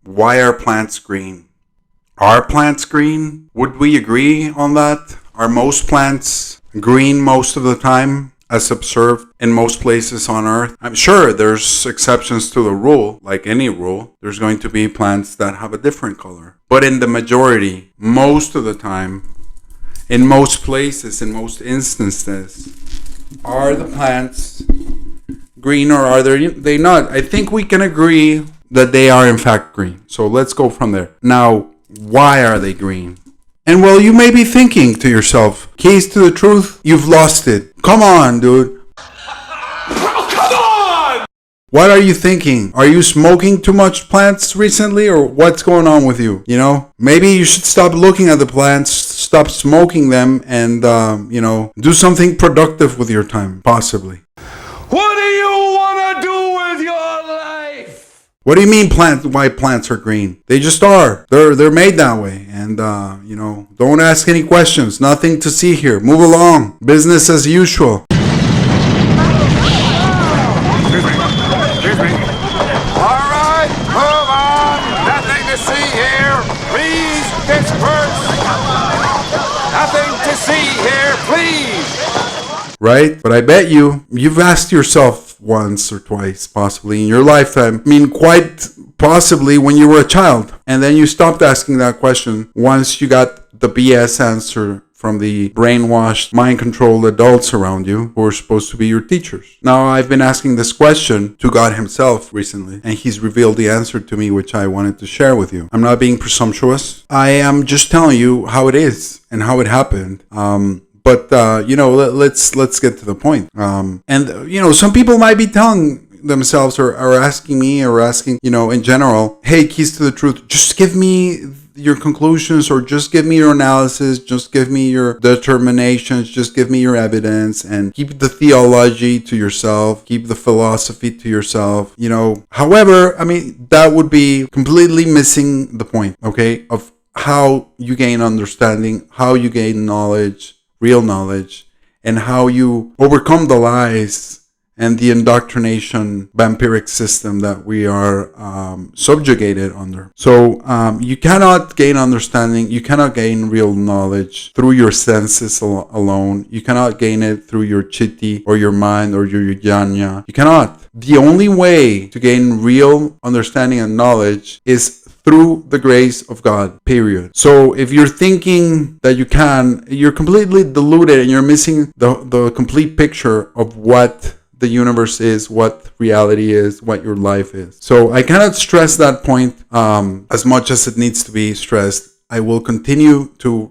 Why are plants green? Are plants green? Would we agree on that? Are most plants green most of the time, as observed in most places on Earth? I'm sure there's exceptions to the rule, like any rule. There's going to be plants that have a different color. But in the majority, most of the time, in most places, in most instances, are the plants green or are they not? I think we can agree that they are in fact green. So let's go from there. Now, why are they green? And well, you may be thinking to yourself, keys to the truth, you've lost it. Come on, dude. Oh, come on! What are you thinking? Are you smoking too much plants recently, or what's going on with you? You know, maybe you should stop looking at the plants, stop smoking them, and, do something productive with your time, possibly. What do you want to do with your life? What do you mean why plants are green? They just are. They're made that way. And, don't ask any questions. Nothing to see here. Move along. Business as usual. Excuse me. All right, move on. Nothing to see here. Please disperse. Nothing to see here, please. Right? But I bet you've asked yourself once or twice, possibly in your lifetime. I mean, quite possibly when you were a child. And then you stopped asking that question once you got the BS answer from the brainwashed, mind-controlled adults around you who are supposed to be your teachers. Now, I've been asking this question to God himself recently, and he's revealed the answer to me, which I wanted to share with you. I'm not being presumptuous. I am just telling you how it is and how it happened. But let's get to the point. Some people might be telling themselves or asking me or asking, in general, hey, keys to the truth, just give me your conclusions or just give me your analysis, just give me your determinations, just give me your evidence and keep the theology to yourself, keep the philosophy to yourself, However, that would be completely missing the point, okay, of how you gain understanding, how you gain knowledge, real knowledge, and how you overcome the lies and the indoctrination vampiric system that we are subjugated under. So you cannot gain understanding, you cannot gain real knowledge through your senses alone. You cannot gain it through your chitti or your mind or your jnana. You cannot. The only way to gain real understanding and knowledge is through the grace of God, period. So if you're thinking that you can, you're completely deluded and you're missing the complete picture of what the universe is, what reality is, what your life is. So I cannot stress that point as much as it needs to be stressed. I will continue to,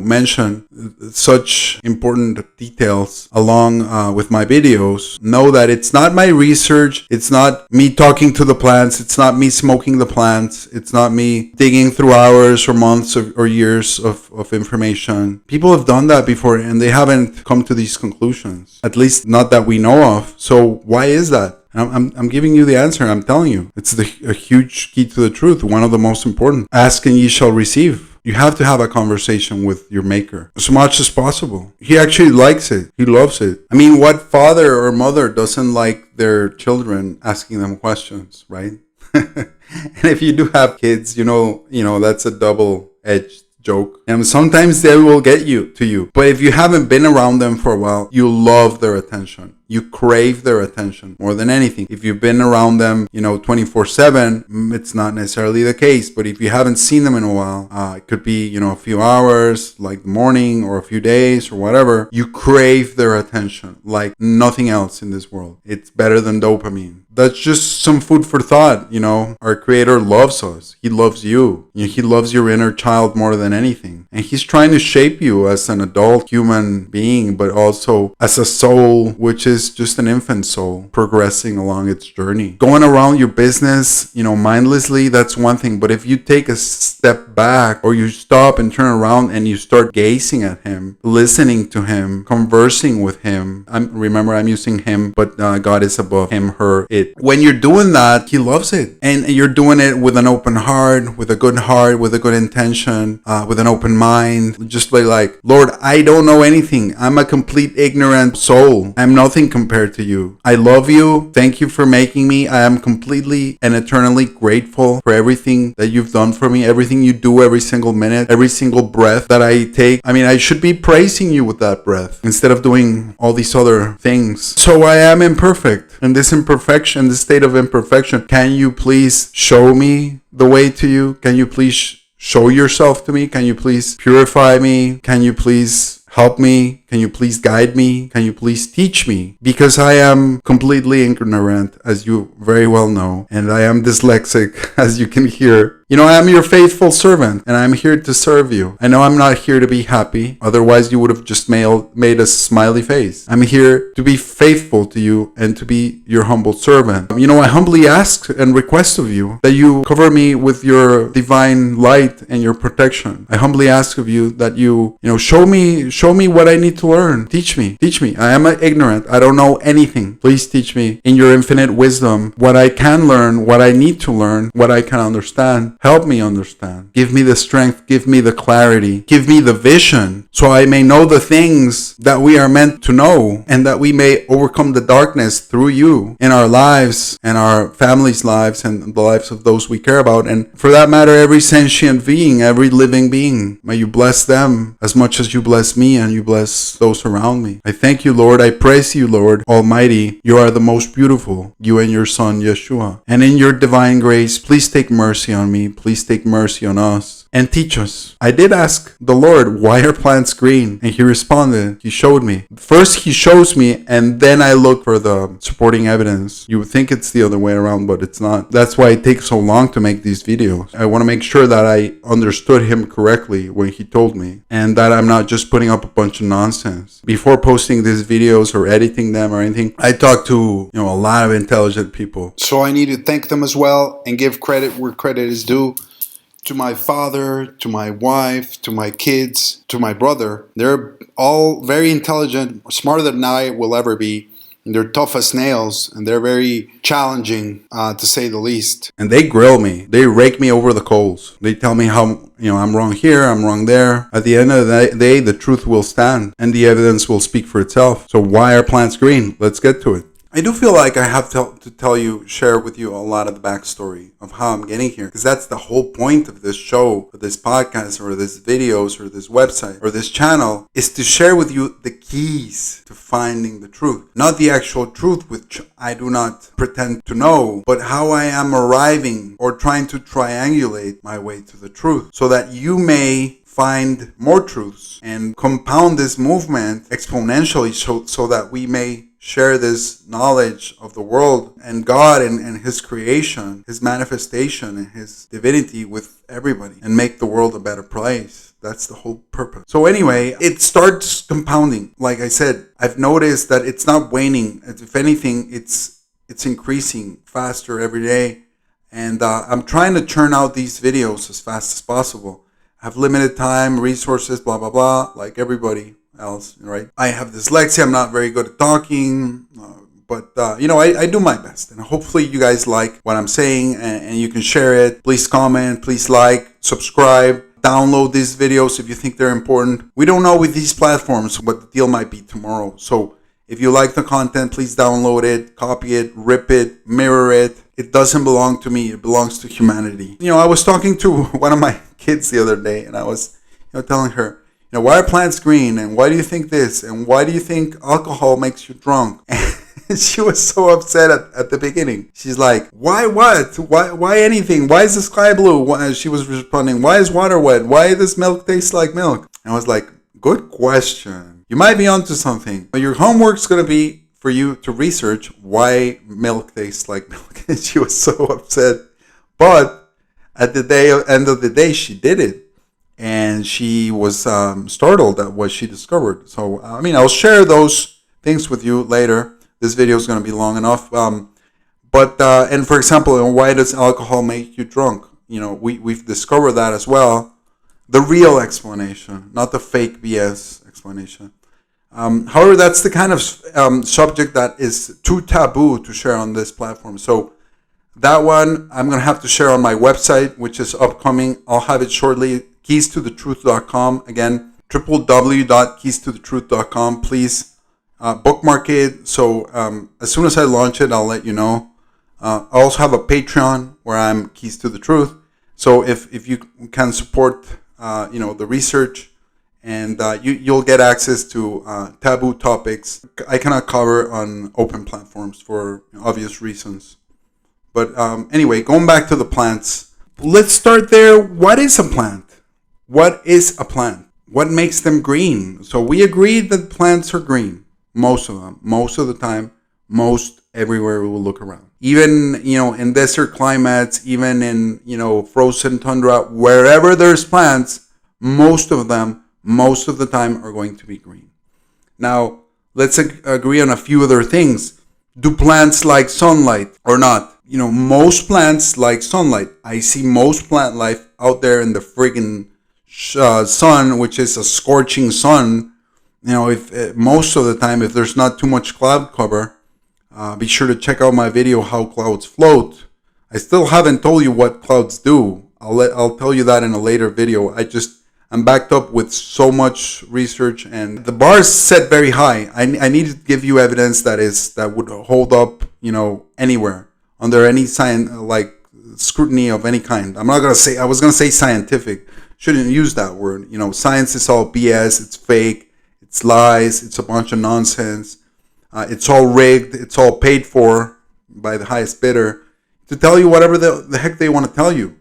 mention such important details along with my videos. Know that it's not my research. It's not me talking to the plants. It's not me smoking the plants. It's not me digging through hours or months or years of information. People have done that before and they haven't come to these conclusions, at least not that we know of. So why is that? I'm giving you the answer. I'm telling you. It's a huge key to the truth. One of the most important. Ask and ye shall receive. You have to have a conversation with your maker as much as possible. He actually likes it. He loves it. What father or mother doesn't like their children asking them questions, right? And if you do have kids, that's a double-edged joke. And sometimes they will get to you. But if you haven't been around them for a while, you love their attention. You crave their attention more than anything. If you've been around them, 24/7, it's not necessarily the case. But if you haven't seen them in a while, it could be, a few hours, like the morning or a few days or whatever. You crave their attention like nothing else in this world. It's better than dopamine. That's just some food for thought. Our creator loves us. He loves you. He loves your inner child more than anything. And he's trying to shape you as an adult human being, but also as a soul, which is just an infant soul progressing along its journey. Going around your business, mindlessly, that's one thing. But if you take a step back or you stop and turn around and you start gazing at him, listening to him, conversing with him. Remember, I'm using him, but God is above him, her, it. When you're doing that, he loves it. And you're doing it with an open heart, with a good intention, with an open mind. Just like, Lord, I don't know anything. I'm a complete ignorant soul. I'm nothing compared to you. I love you. Thank you for making me. I am completely and eternally grateful for everything that you've done for me, everything you do every single minute, every single breath that I take. I mean, I should be praising you with that breath instead of doing all these other things. So I am imperfect. In this imperfection, this state of imperfection, can you please show me the way to you? Can you please show yourself to me? Can you please purify me? Can you please help me? Can you please guide me? Can you please teach me? Because I am completely ignorant, as you very well know, and I am dyslexic, as you can hear. You know, I am your faithful servant, and I'm here to serve you. I know I'm not here to be happy, otherwise you would have just made a smiley face. I'm here to be faithful to you and to be your humble servant. You know, I humbly ask and request of you that you cover me with your divine light and your protection. I humbly ask of you that you show me what I need to learn. Teach me. I am ignorant. I don't know anything. Please teach me in your infinite wisdom what I can learn, what I need to learn, what I can understand. Help me understand. Give me the strength. Give me the clarity. Give me the vision so I may know the things that we are meant to know and that we may overcome the darkness through you in our lives and our families' lives and the lives of those we care about. And for that matter, every sentient being, every living being. May you bless them as much as you bless me and you bless those around me. I thank you, Lord. I praise you, Lord Almighty. You are the most beautiful, you and your Son, Yeshua. And in your divine grace, please take mercy on me. Please take mercy on us and teach us. I did ask the Lord, why are plants green? And he responded. He showed me. First he shows me, and then I look for the supporting evidence. You would think it's the other way around, but it's not. That's why it takes so long to make these videos. I want to make sure that I understood him correctly when he told me, and that I'm not just putting up a bunch of nonsense. Before posting these videos or editing them or anything, I talk to a lot of intelligent people. So I need to thank them as well and give credit where credit is due. To my father, to my wife, to my kids, to my brother. They're all very intelligent, smarter than I will ever be. And they're tough as nails, and they're very challenging, to say the least. And they grill me. They rake me over the coals. They tell me how, I'm wrong here, I'm wrong there. At the end of the day, the truth will stand, and the evidence will speak for itself. So why are plants green? Let's get to it. I do feel like I have to share with you a lot of the backstory of how I'm getting here. Because that's the whole point of this show, or this podcast, or this videos, or this website, or this channel, is to share with you the keys to finding the truth. Not the actual truth, which I do not pretend to know, but how I am arriving or trying to triangulate my way to the truth. So that you may find more truths and compound this movement exponentially so that we may share this knowledge of the world and God and his creation, his manifestation and his divinity with everybody and make the world a better place. That's the whole purpose. So anyway, it starts compounding. Like I said, I've noticed that it's not waning. If anything, it's increasing faster every day. And I'm trying to churn out these videos as fast as possible. I have limited time, resources, blah, blah, blah, like everybody else, right? I have dyslexia. I'm not very good at talking, but I do my best, and hopefully you guys like what I'm saying, and you can share it. Please comment, please like, subscribe, download these videos if you think they're important. We don't know with these platforms what the deal might be tomorrow, so if you like the content, please download it, copy it, rip it, mirror it. It doesn't belong to me, it belongs to humanity. I was talking to one of my kids the other day, and I was telling her, why are plants green? And why do you think this? And why do you think alcohol makes you drunk? And she was so upset at the beginning. She's like, why what? Why anything? Why is the sky blue? She was responding, why is water wet? Why does milk taste like milk? And I was like, good question. You might be onto something. But your homework's going to be for you to research why milk tastes like milk. And she was so upset. But at the end of the day, she did it. And she was startled at what she discovered. So, I'll share those things with you later. This video is going to be long enough. And for example, why does alcohol make you drunk? We've discovered that as well. The real explanation, not the fake BS explanation. However, that's the kind of subject that is too taboo to share on this platform. So that one I'm going to have to share on my website, which is upcoming. I'll have it shortly. KeysToTheTruth.com. Again, www.KeysToTheTruth.com. Please Bookmark it. So as soon as I launch it, I'll let you know. I also have a Patreon where I'm Keys to the Truth. So if you can support the research, and you'll get access to taboo topics I cannot cover on open platforms for obvious reasons. But anyway, going back to the plants, let's start there. What is a plant? What is a plant? What makes them green? So we agreed that plants are green. Most of them. Most of the time. Most everywhere we will look around. Even, in desert climates, even in, frozen tundra, wherever there's plants, most of them, most of the time are going to be green. Now, let's agree on a few other things. Do plants like sunlight or not? Most plants like sunlight. I see most plant life out there in the friggin' sun, which is a scorching sun. If most of the time, if there's not too much cloud cover, be sure to check out my video, How Clouds Float. I still haven't told you what clouds do. I'll tell you that in a later video. I'm backed up with so much research, and the bar is set very high. I need to give you evidence that would hold up, anywhere under any scrutiny of any kind. I was gonna say scientific. Shouldn't use that word. Science is all BS. It's fake. It's lies. It's a bunch of nonsense. It's all rigged. It's all paid for by the highest bidder to tell you whatever the heck they want to tell you,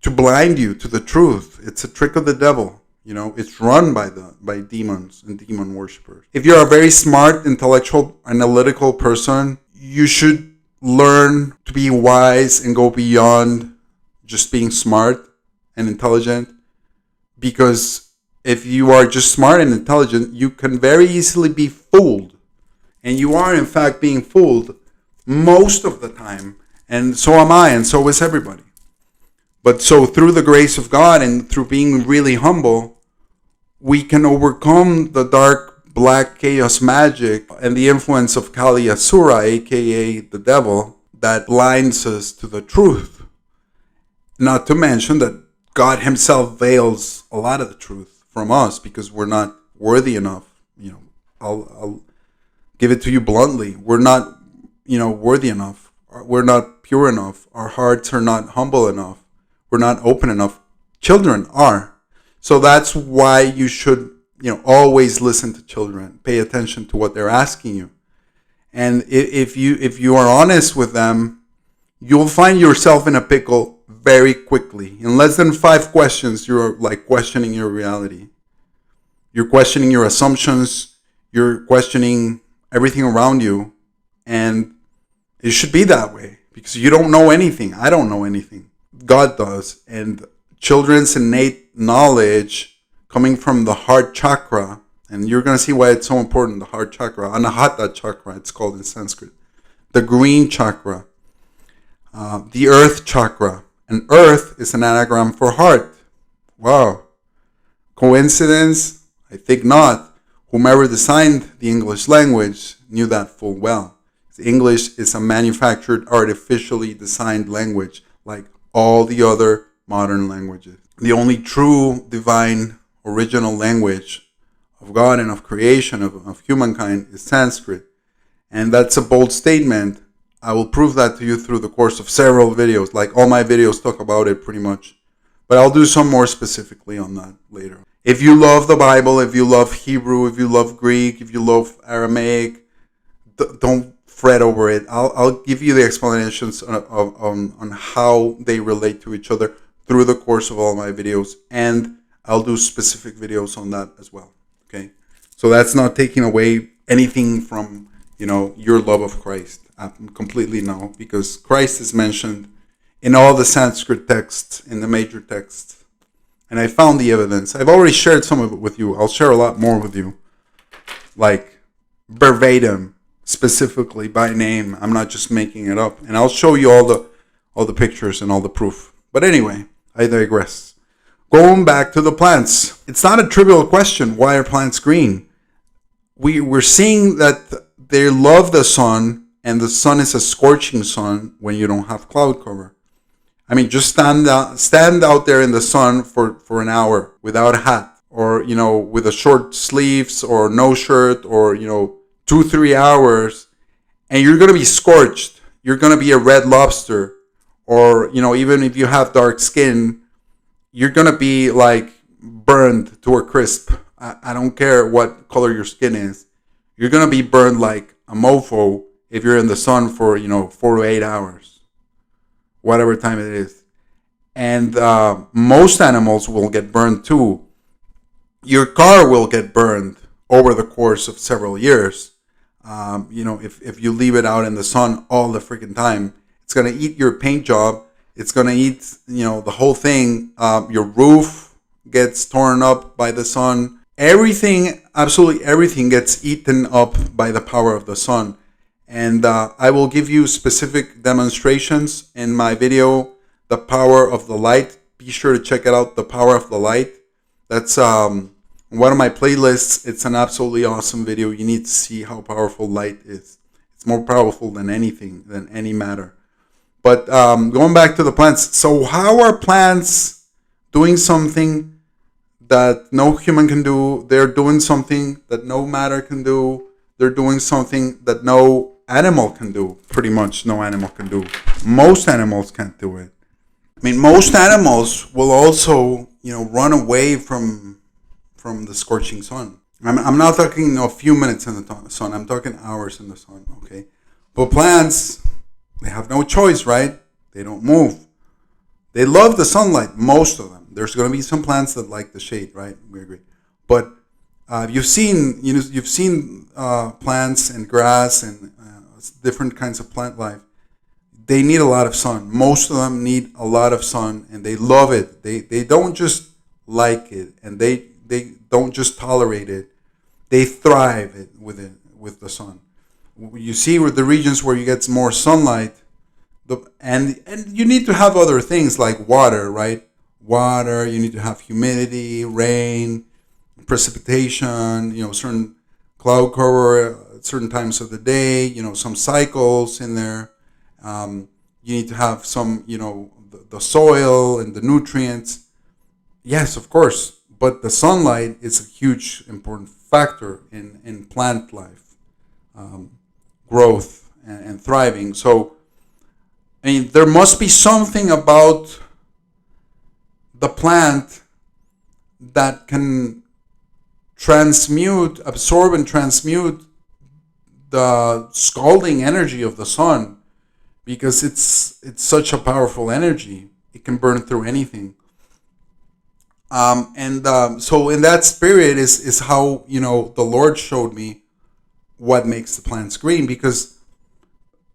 to blind you to the truth. It's a trick of the devil. It's run by demons and demon worshippers. If you're a very smart, intellectual, analytical person, you should learn to be wise and go beyond just being smart and intelligent, because if you are just smart and intelligent, you can very easily be fooled. And you are, in fact, being fooled most of the time. And so am I, and so is everybody. But so through the grace of God and through being really humble, we can overcome the dark, black chaos magic and the influence of Kali Asura, a.k.a. the devil, that blinds us to the truth. Not to mention that God himself veils a lot of the truth from us because we're not worthy enough. I'll give it to you bluntly. We're not, worthy enough. We're not pure enough. Our hearts are not humble enough. We're not open enough. Children are. So that's why you should, always listen to children. Pay attention to what they're asking you. And if you are honest with them, you'll find yourself in a pickle very quickly. In less than 5 questions, you're questioning your reality. You're questioning your assumptions. You're questioning everything around you. And it should be that way because you don't know anything. I don't know anything. God does. And children's innate knowledge coming from the heart chakra, and you're going to see why it's so important, the heart chakra, Anahata chakra, it's called in Sanskrit, the green chakra, the earth chakra. And earth is an anagram for heart. Wow. Coincidence? I think not. Whomever designed the English language knew that full well. English is a manufactured, artificially designed language like all the other modern languages. The only true, divine, original language of God and of creation, of humankind, is Sanskrit. And that's a bold statement. I will prove that to you through the course of several videos. Like all my videos talk about it pretty much. But I'll do some more specifically on that later. If you love the Bible, if you love Hebrew, if you love Greek, if you love Aramaic, don't fret over it. I'll give you the explanations on how they relate to each other through the course of all my videos. And I'll do specific videos on that as well. Okay? So that's not taking away anything from, your love of Christ. Completely no, because Christ is mentioned in all the Sanskrit texts, in the major texts. And I found the evidence. I've already shared some of it with you. I'll share a lot more with you. Like verbatim, specifically by name. I'm not just making it up. And I'll show you all the pictures and all the proof. But anyway, I digress. Going back to the plants. It's not a trivial question. Why are plants green? We're seeing that they love the sun, and the sun is a scorching sun when you don't have cloud cover. I mean, just stand out there in the sun for an hour without a hat or with a short sleeves or no shirt, or 2-3 hours, and you're gonna be scorched. You're gonna be a red lobster, or even if you have dark skin, you're gonna be like burned to a crisp. I don't care what color your skin is. You're gonna be burned like a mofo if you're in the sun for 4 to 8 hours, whatever time it is. And most animals will get burned too. Your car will get burned over the course of several years. If you leave it out in the sun all the freaking time, it's gonna eat your paint job. It's gonna eat the whole thing. Your roof gets torn up by the sun. Everything, absolutely everything, gets eaten up by the power of the sun. And I will give you specific demonstrations in my video, The Power of the Light. Be sure to check it out, The Power of the Light. That's one of my playlists. It's an absolutely awesome video. You need to see how powerful light is. It's more powerful than anything, than any matter. But going back to the plants. So how are plants doing something that no human can do? They're doing something that no matter can do. They're doing something that no animal can do. Pretty much no animal can do. Most animals can't do it. I mean, most animals will also, run away from the scorching sun. I'm not talking a few minutes in the sun. I'm talking hours in the sun, okay? But plants, they have no choice, right? They don't move. They love the sunlight, most of them. There's going to be some plants that like the shade, right? We agree. But you've seen plants and grass and different kinds of plant life. They need a lot of sun. Most of them need a lot of sun, and they love it. They don't just like it, and they don't just tolerate it. They thrive with the sun. You see, with the regions where you get more sunlight, and you need to have other things like water, right? Water. You need to have humidity, rain, precipitation. Certain cloud cover at certain times of the day. Some cycles in there. You need to have some, the soil and the nutrients. Yes, of course. But the sunlight is a huge, important factor in plant life, growth, and thriving. So, there must be something about the plant that can absorb and transmute the scalding energy of the sun, because it's such a powerful energy. It can burn through anything. So in that spirit is how the Lord showed me what makes the plants green. Because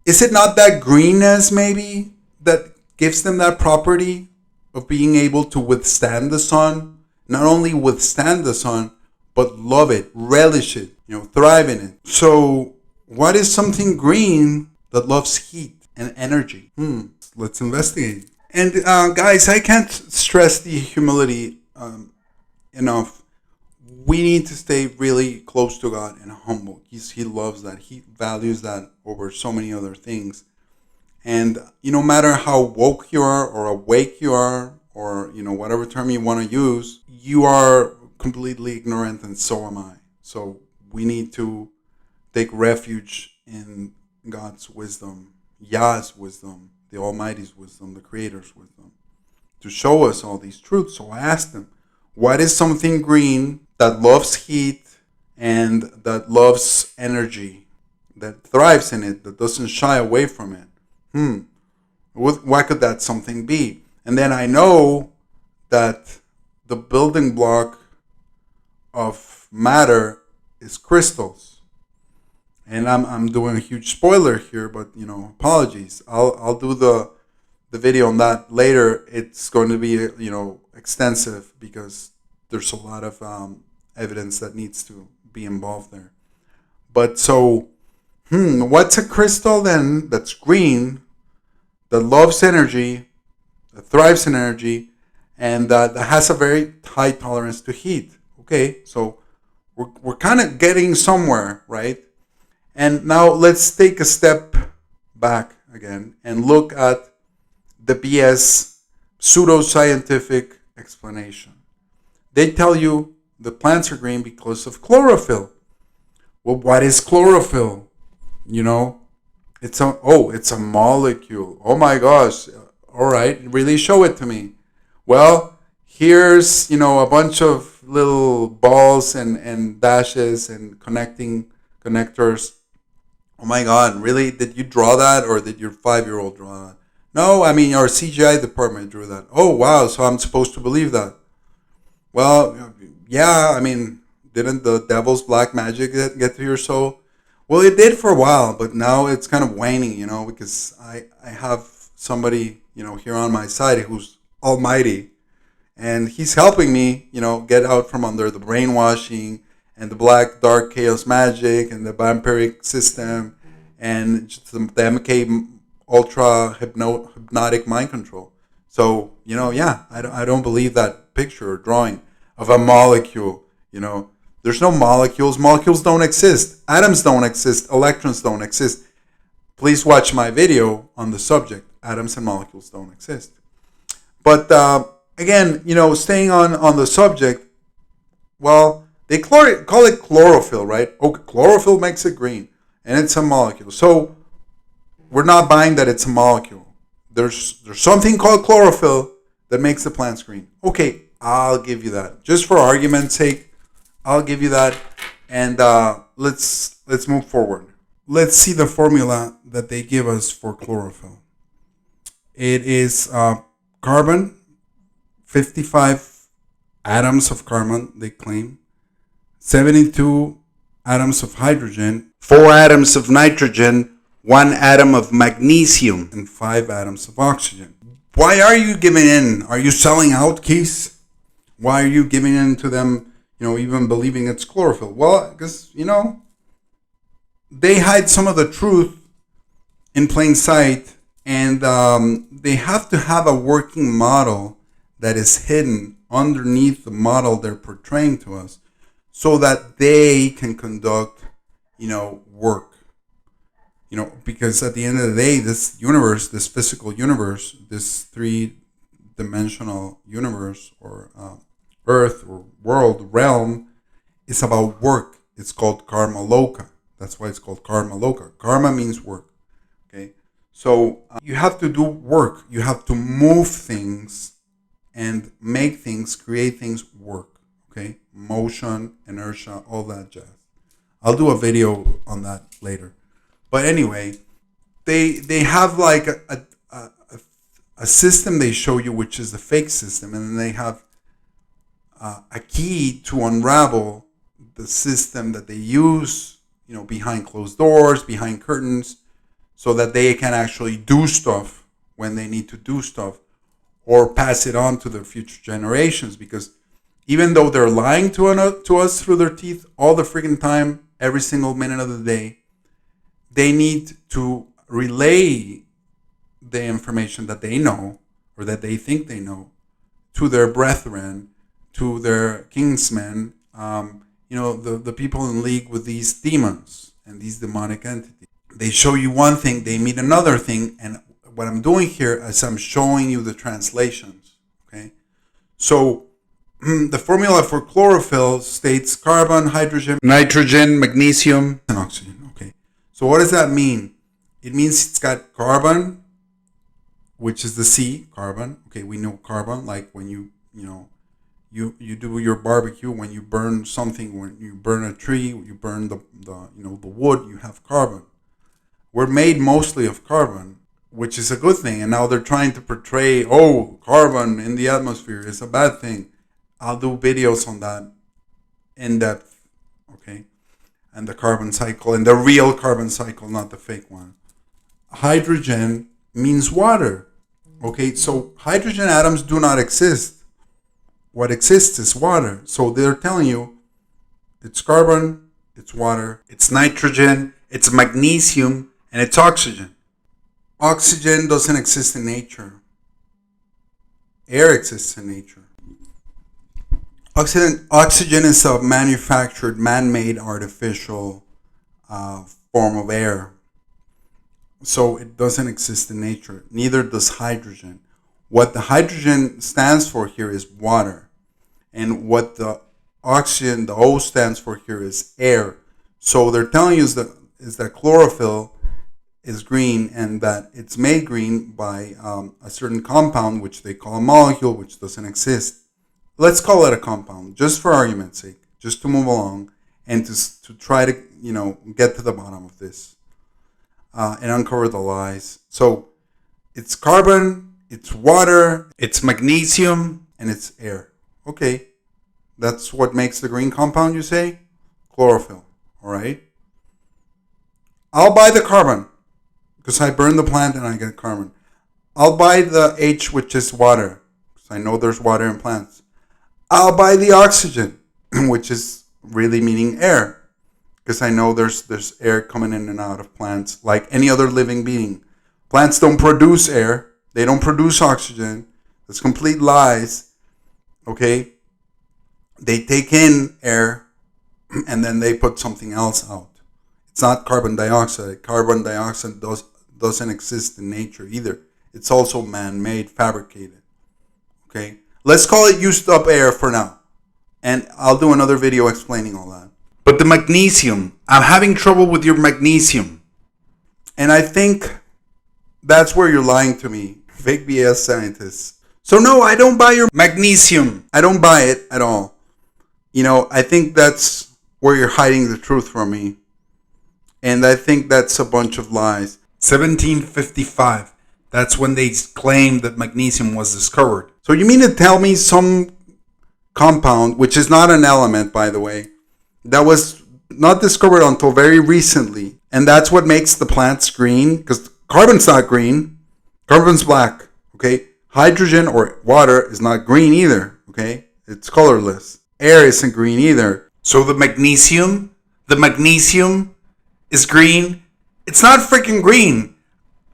is it not that greenness maybe that gives them that property of being able to withstand the sun? Not only withstand the sun, but love it, relish it, thrive in it. So what is something green that loves heat and energy? Let's investigate. And guys, I can't stress the humility enough. We need to stay really close to God and humble. He loves that. He values that over so many other things. And no matter how woke you are or awake you are, or whatever term you want to use, you are completely ignorant, and so am I. So we need to take refuge in God's wisdom, Yah's wisdom, the Almighty's wisdom, the Creator's wisdom, to show us all these truths. So I asked him, what is something green that loves heat and that loves energy, that thrives in it, that doesn't shy away from it? What could that something be? And then I know that the building block of matter is crystals. And I'm doing a huge spoiler here, but apologies. I'll do the video on that later. It's going to be extensive, because there's a lot of evidence that needs to be involved there. But so, what's a crystal then that's green, that loves energy, that thrives in energy, and that has a very high tolerance to heat? Okay, so we're kind of getting somewhere, right? And now let's take a step back again and look at the BS pseudoscientific explanation. They tell you The plants are green because of chlorophyll. Well, what is chlorophyll? You know, it's a molecule. Oh my gosh. All right, really show it to me. Well, here's, a bunch of little balls and dashes and connectors. Oh my god, really? Did you draw that, or did your 5-year-old draw that? No, I mean, our CGI department drew that. Oh wow, so I'm supposed to believe that. Well, yeah, I mean, didn't the devil's black magic get to your soul? Well, it did for a while, but now it's kind of waning, because I have somebody, here on my side who's almighty, and he's helping me, get out from under the brainwashing and the black dark chaos magic and the vampiric system and just the MK ultra hypnotic mind control. So yeah, I don't believe that picture or drawing of a molecule. There's no molecules. Molecules don't exist. Atoms don't exist. Electrons don't exist. Please watch my video on the subject. Atoms and molecules don't exist. But again, staying on the subject, well, they call it chlorophyll, right? Okay, chlorophyll makes it green, and it's a molecule. So we're not buying that it's a molecule. There's something called chlorophyll that makes the plants green. Okay, I'll give you that. Just for argument's sake, I'll give you that, and let's move forward. Let's see the formula that they give us for chlorophyll. It is carbon, 55 atoms of carbon, they claim, 72 atoms of hydrogen, 4 atoms of nitrogen, 1 atom of magnesium, and 5 atoms of oxygen. Why are you giving in? Are you selling out, Keith? Why are you giving in to them, even believing it's chlorophyll? Well, because, they hide some of the truth in plain sight, and they have to have a working model that is hidden underneath the model they're portraying to us so that they can conduct, work. Because at the end of the day, this universe, this physical universe, this 3-dimensional universe or earth or world realm is about work. It's called karma loka. That's why it's called karma loka. Karma means work. Okay. So you have to do work. You have to move things and make things, create things work. Okay. Motion, inertia, all that jazz. I'll do a video on that later. But anyway, they have like a system they show you, which is the fake system, and then they have a key to unravel the system that they use, behind closed doors, behind curtains, so that they can actually do stuff when they need to do stuff, or pass it on to their future generations. Because even though they're lying to us through their teeth all the freaking time, every single minute of the day, they need to relay the information that they know or that they think they know to their brethren, to their kingsmen, the people in league with these demons and these demonic entities. They show you one thing, they mean another thing, and what I'm doing here is I'm showing you the translations. Okay, so the formula for chlorophyll states carbon, hydrogen, nitrogen, magnesium, and oxygen. Okay, so what does that mean? It means it's got carbon, which is the C, carbon. Okay, we know carbon, like when you do your barbecue, when you burn something, when you burn a tree, you burn the wood, you have carbon. We're made mostly of carbon, which is a good thing. And now they're trying to portray, carbon in the atmosphere is a bad thing. I'll do videos on that in depth, okay? And the carbon cycle, and the real carbon cycle, not the fake one. Hydrogen means water, okay? So hydrogen atoms do not exist. What exists is water. So they're telling you it's carbon, it's water, it's nitrogen, it's magnesium, and it's oxygen. Oxygen doesn't exist in nature. Air exists in nature. Oxygen is a manufactured, man-made, artificial form of air. So it doesn't exist in nature. Neither does hydrogen. What the hydrogen stands for here is water. And what the oxygen, the O stands for here is air. So they're telling you is that chlorophyll is green and that it's made green by a certain compound, which they call a molecule, which doesn't exist. Let's call it a compound, just for argument's sake, just to move along and to try to, get to the bottom of this and uncover the lies. So it's carbon, it's water, it's magnesium, and it's air. Okay, that's what makes the green compound, you say? Chlorophyll, all right? I'll buy the carbon because I burn the plant and I get carbon. I'll buy the H, which is water, because I know there's water in plants. I'll buy the oxygen, which is really meaning air, because I know there's air coming in and out of plants like any other living being. Plants don't produce air. They don't produce oxygen. That's complete lies. Okay? They take in air and then they put something else out. It's not carbon dioxide. Carbon dioxide doesn't exist in nature either. It's also man-made, fabricated. Okay? Let's call it used up air for now. And I'll do another video explaining all that. But the magnesium, I'm having trouble with your magnesium. And I think that's where you're lying to me. Fake BS scientists. So no, I don't buy your magnesium. I don't buy it at all. I think that's where you're hiding the truth from me. And I think that's a bunch of lies. 1755. That's when they claimed that magnesium was discovered. So you mean to tell me some compound, which is not an element, by the way, that was not discovered until very recently, and that's what makes the plants green? Because carbon's not green. Carbon's black, okay? Hydrogen or water is not green either, okay? It's colorless. Air isn't green either. So the magnesium is green. It's not freaking green.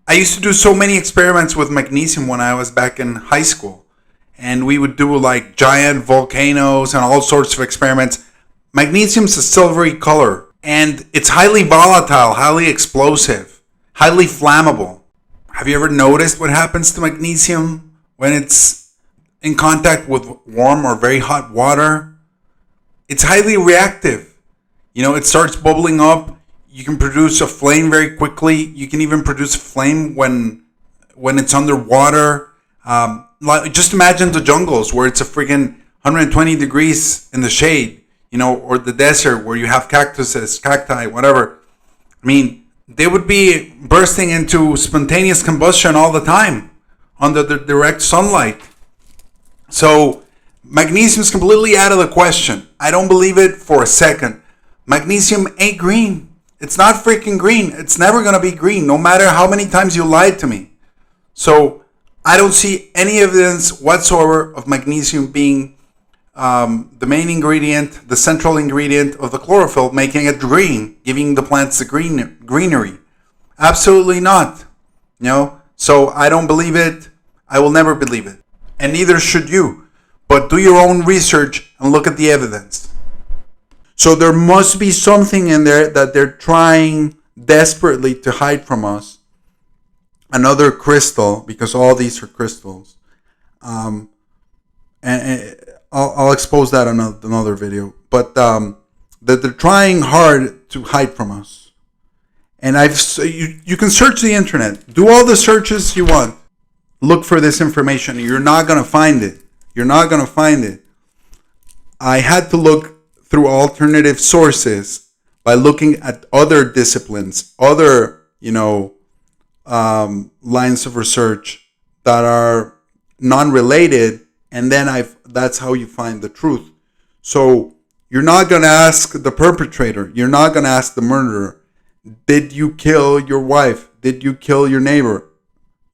I used to do so many experiments with magnesium when I was back in high school. And we would do like giant volcanoes and all sorts of experiments. Magnesium's a silvery color. And it's highly volatile, highly explosive, highly flammable. Have you ever noticed what happens to magnesium when it's in contact with warm or very hot water? It's highly reactive. It starts bubbling up. You can produce a flame very quickly. You can even produce a flame when it's underwater. Just imagine the jungles where it's a friggin' 120 degrees in the shade, or the desert where you have cacti, whatever. I mean, they would be bursting into spontaneous combustion all the time under the direct sunlight. So magnesium is completely out of the question. I don't believe it for a second. Magnesium ain't green. It's not freaking green. It's never going to be green, no matter how many times you lied to me. So I don't see any evidence whatsoever of magnesium being the main ingredient, the central ingredient of the chlorophyll, making it green, giving the plants the greenery. Absolutely not. So I don't believe it. I will never believe it. And neither should you. But do your own research and look at the evidence. So there must be something in there that they're trying desperately to hide from us. Another crystal, because all these are crystals. And I'll expose that in another video. But that they're trying hard to hide from us. And you can search the internet. Do all the searches you want. Look for this information. You're not going to find it. You're not going to find it. I had to look through alternative sources by looking at other disciplines, other, lines of research that are non-related, and then that's how you find the truth. So you're not going to ask the perpetrator. You're not going to ask the murderer, did you kill your wife? Did you kill your neighbor?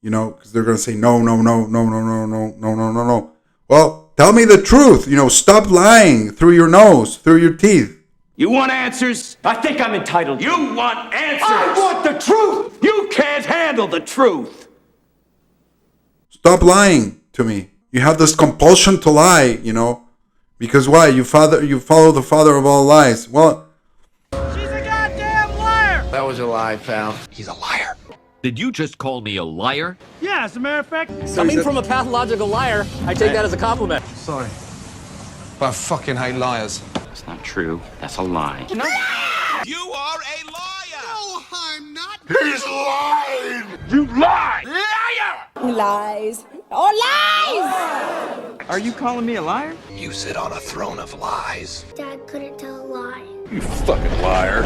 Because they're going to say, no. Well, tell me the truth. Stop lying through your nose, through your teeth. You want answers? I think I'm entitled. You want answers? I want the truth! You can't handle the truth. Stop lying to me. You have this compulsion to lie, because why? You follow the father of all lies. Well, She's a goddamn liar! That was a lie, pal. He's a liar. Did you just call me a liar? Yeah, as a matter of fact. Coming from a pathological liar, I take that as a compliment. Sorry. But I fucking hate liars. That's not true. That's a lie. You are a liar! No, I'm not! He's lying! You lie! Liar! Lies. Oh, lies! Are you calling me a liar? You sit on a throne of lies. Dad couldn't tell a lie. You fucking liar.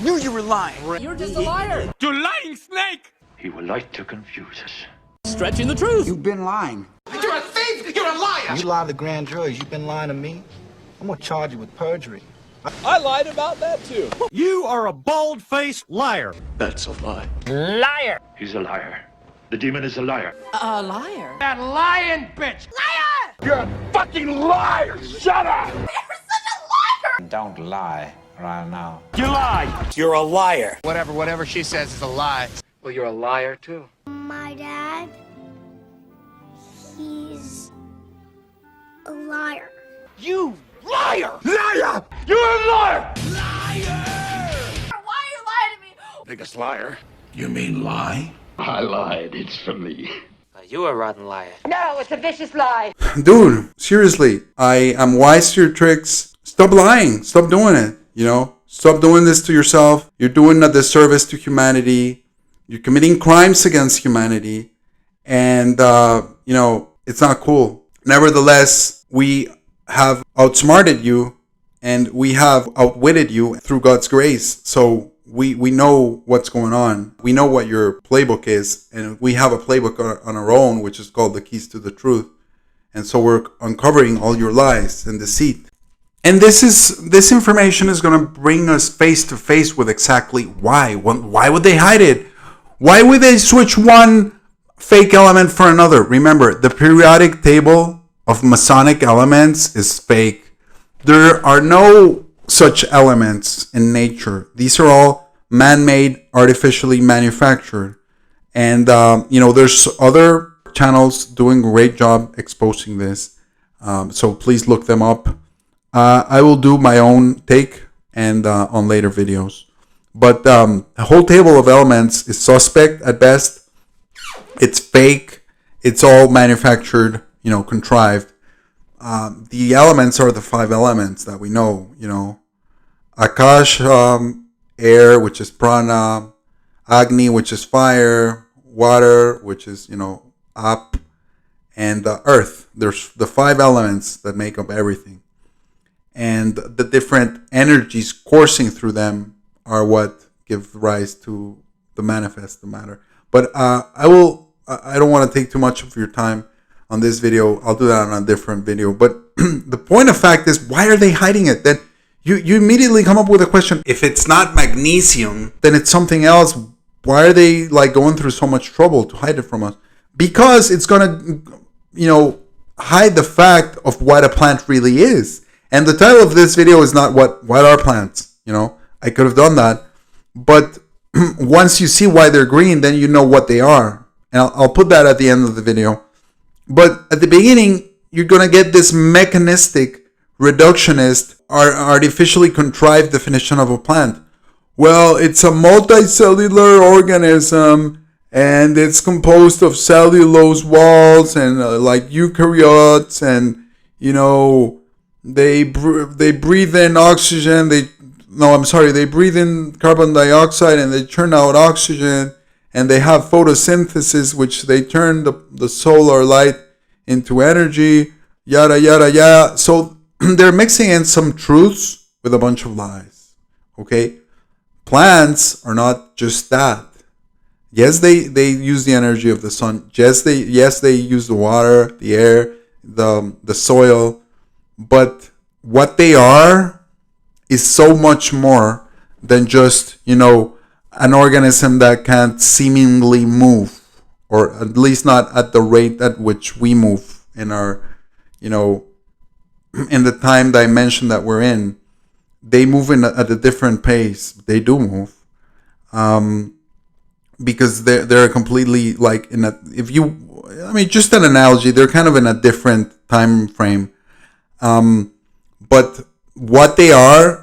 Knew you were lying. You're just a liar. You lying snake! He would like to confuse us. Stretching the truth. You've been lying. You're a thief! You're a liar! You lied to grand juries. You've been lying to me. I'm gonna charge you with perjury. I lied about that too. You are a bald-faced liar. That's a lie. Liar. He's a liar. The demon is a liar. A liar. That lying bitch. Liar! You're a fucking liar! Shut up! You're such a liar! Don't lie right now. You lie. You're a liar. Whatever she says is a lie. Well, you're a liar, too. My dad, he's a liar. You liar! Liar! You're a liar! Why are you lying to me? Biggest liar. You mean lie? I lied. It's for me. You a rotten liar. No, it's a vicious lie. Dude, seriously, I am wise to your tricks. Stop lying. Stop doing it. You know, stop doing this to yourself. You're doing a disservice to humanity. You're committing crimes against humanity. And, you know, it's not cool. Nevertheless, we have outsmarted you and we have outwitted you through God's grace. So we know what's going on. We know what your playbook is. And we have a playbook on our own, which is called the Keys to the Truth. And so we're uncovering all your lies and deceit. And this information is going to bring us face to face with exactly why. Why would they hide it? Why would they switch one fake element for another? Remember, the periodic table of Masonic elements is fake. There are no such elements in nature. These are all man-made, artificially manufactured. And, you know, there's other channels doing a great job exposing this. So please look them up. I will do my own take and on later videos. But the whole table of elements is suspect at best. It's fake. It's all manufactured, you know, contrived. The elements are the 5 elements that we know, you know. Akash, air, which is prana. Agni, which is fire. Water, which is, you know, up. And earth. There's the 5 elements that make up everything. And the different energies coursing through them are what give rise to the manifest, the matter. But I don't want to take too much of your time on this video. I'll do that on a different video. But the point of fact is, why are they hiding it? Then you immediately come up with a question. If it's not magnesium, then it's something else. Why are they like going through so much trouble to hide it from us? Because it's gonna, you know, hide the fact of what a plant really is. And the title of this video is not what are plants. You know, I could have done that. But once you see why they're green, then you know what they are. And I'll put that at the end of the video. But at the beginning, you're going to get this mechanistic, reductionist, artificially contrived definition of a plant. Well, it's a multicellular organism, and it's composed of cellulose walls and like eukaryotes, and, you know, they breathe in oxygen. They breathe in carbon dioxide and they turn out oxygen, and they have photosynthesis, which they turn the solar light into energy, yada, yada, yada. So they're mixing in some truths with a bunch of lies, okay? Plants are not just that. Yes, they use the energy of the sun. Yes, they use the water, the air, the soil. But what they are is so much more than just, you know, an organism that can't seemingly move, or at least not at the rate at which we move in our, you know, in the time dimension that we're in. They move at a different pace. They do move, because they're completely like just an analogy. They're kind of in a different time frame. But what they are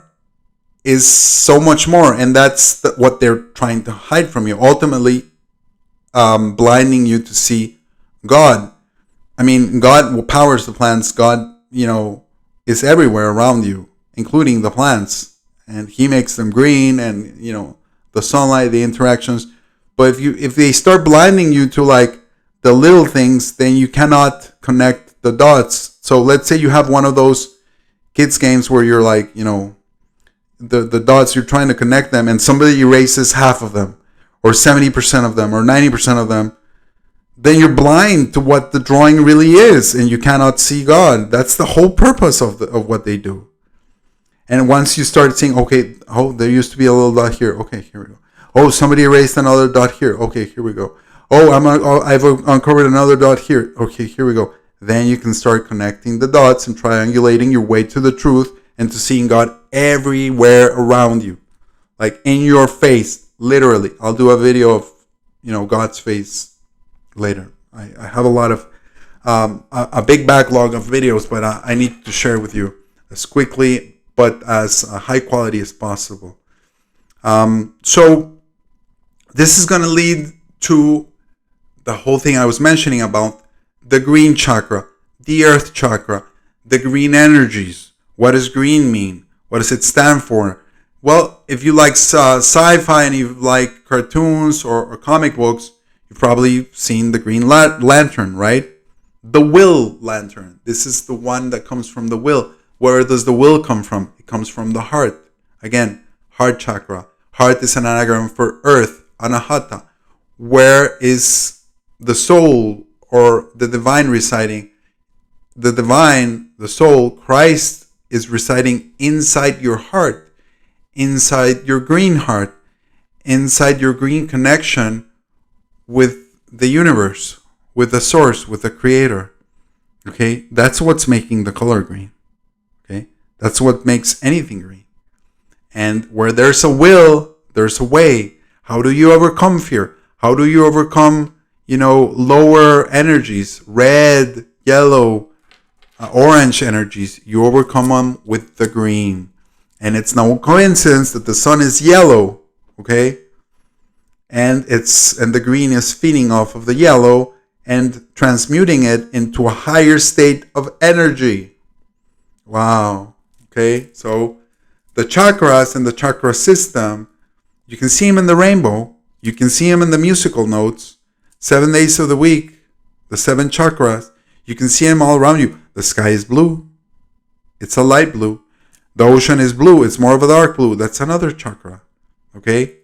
is so much more, and that's what they're trying to hide from you. Ultimately, blinding you to see God. I mean, God powers the plants. God, you know, is everywhere around you, including the plants, and he makes them green, and the sunlight, the interactions. But if they start blinding you to like the little things, then you cannot connect the dots. So let's say you have one of those kids games where you're like, the dots, you're trying to connect them, and somebody erases half of them, or 70% of them, or 90% of them. Then you're blind to what the drawing really is, and you cannot see God. That's the whole purpose of what they do. And once you start seeing, okay, oh, there used to be a little dot here. Okay, here we go. Oh, somebody erased another dot here. Okay, here we go. Oh, I've uncovered another dot here. Okay, here we go. Then you can start connecting the dots and triangulating your way to the truth and to seeing God everywhere around you, like in your face, literally. I'll do a video of, God's face later. I have a lot of a big backlog of videos, but I need to share with you as quickly but as high quality as possible. So this is going to lead to the whole thing I was mentioning about the green chakra, the earth chakra, the green energies. What does green mean? What does it stand for? Well, if you like sci-fi and you like cartoons or comic books, you've probably seen the Green Lantern, right? The will lantern. This is the one that comes from the will. Where does the will come from? It comes from the heart. Again, heart chakra. Heart is an anagram for earth, anahata. Where is the soul or the divine residing? The divine, the soul, Christ is residing inside your heart, inside your green heart, inside your green connection with the universe, with the source, with the creator. Okay, that's what's making the color green. Okay, that's what makes anything green. And where there's a will, there's a way. How do you overcome fear? How do you overcome, lower energies, red, yellow, orange energies? You overcome them with the green. And it's no coincidence that the sun is yellow, okay? And the green is feeding off of the yellow and transmuting it into a higher state of energy. Wow. Okay, so the chakras and the chakra system, you can see them in the rainbow. You can see them in the musical notes. 7 days of the week, the 7 chakras. You can see them all around you. The sky is blue. It's a light blue. The ocean is blue. It's more of a dark blue. That's another chakra. Okay?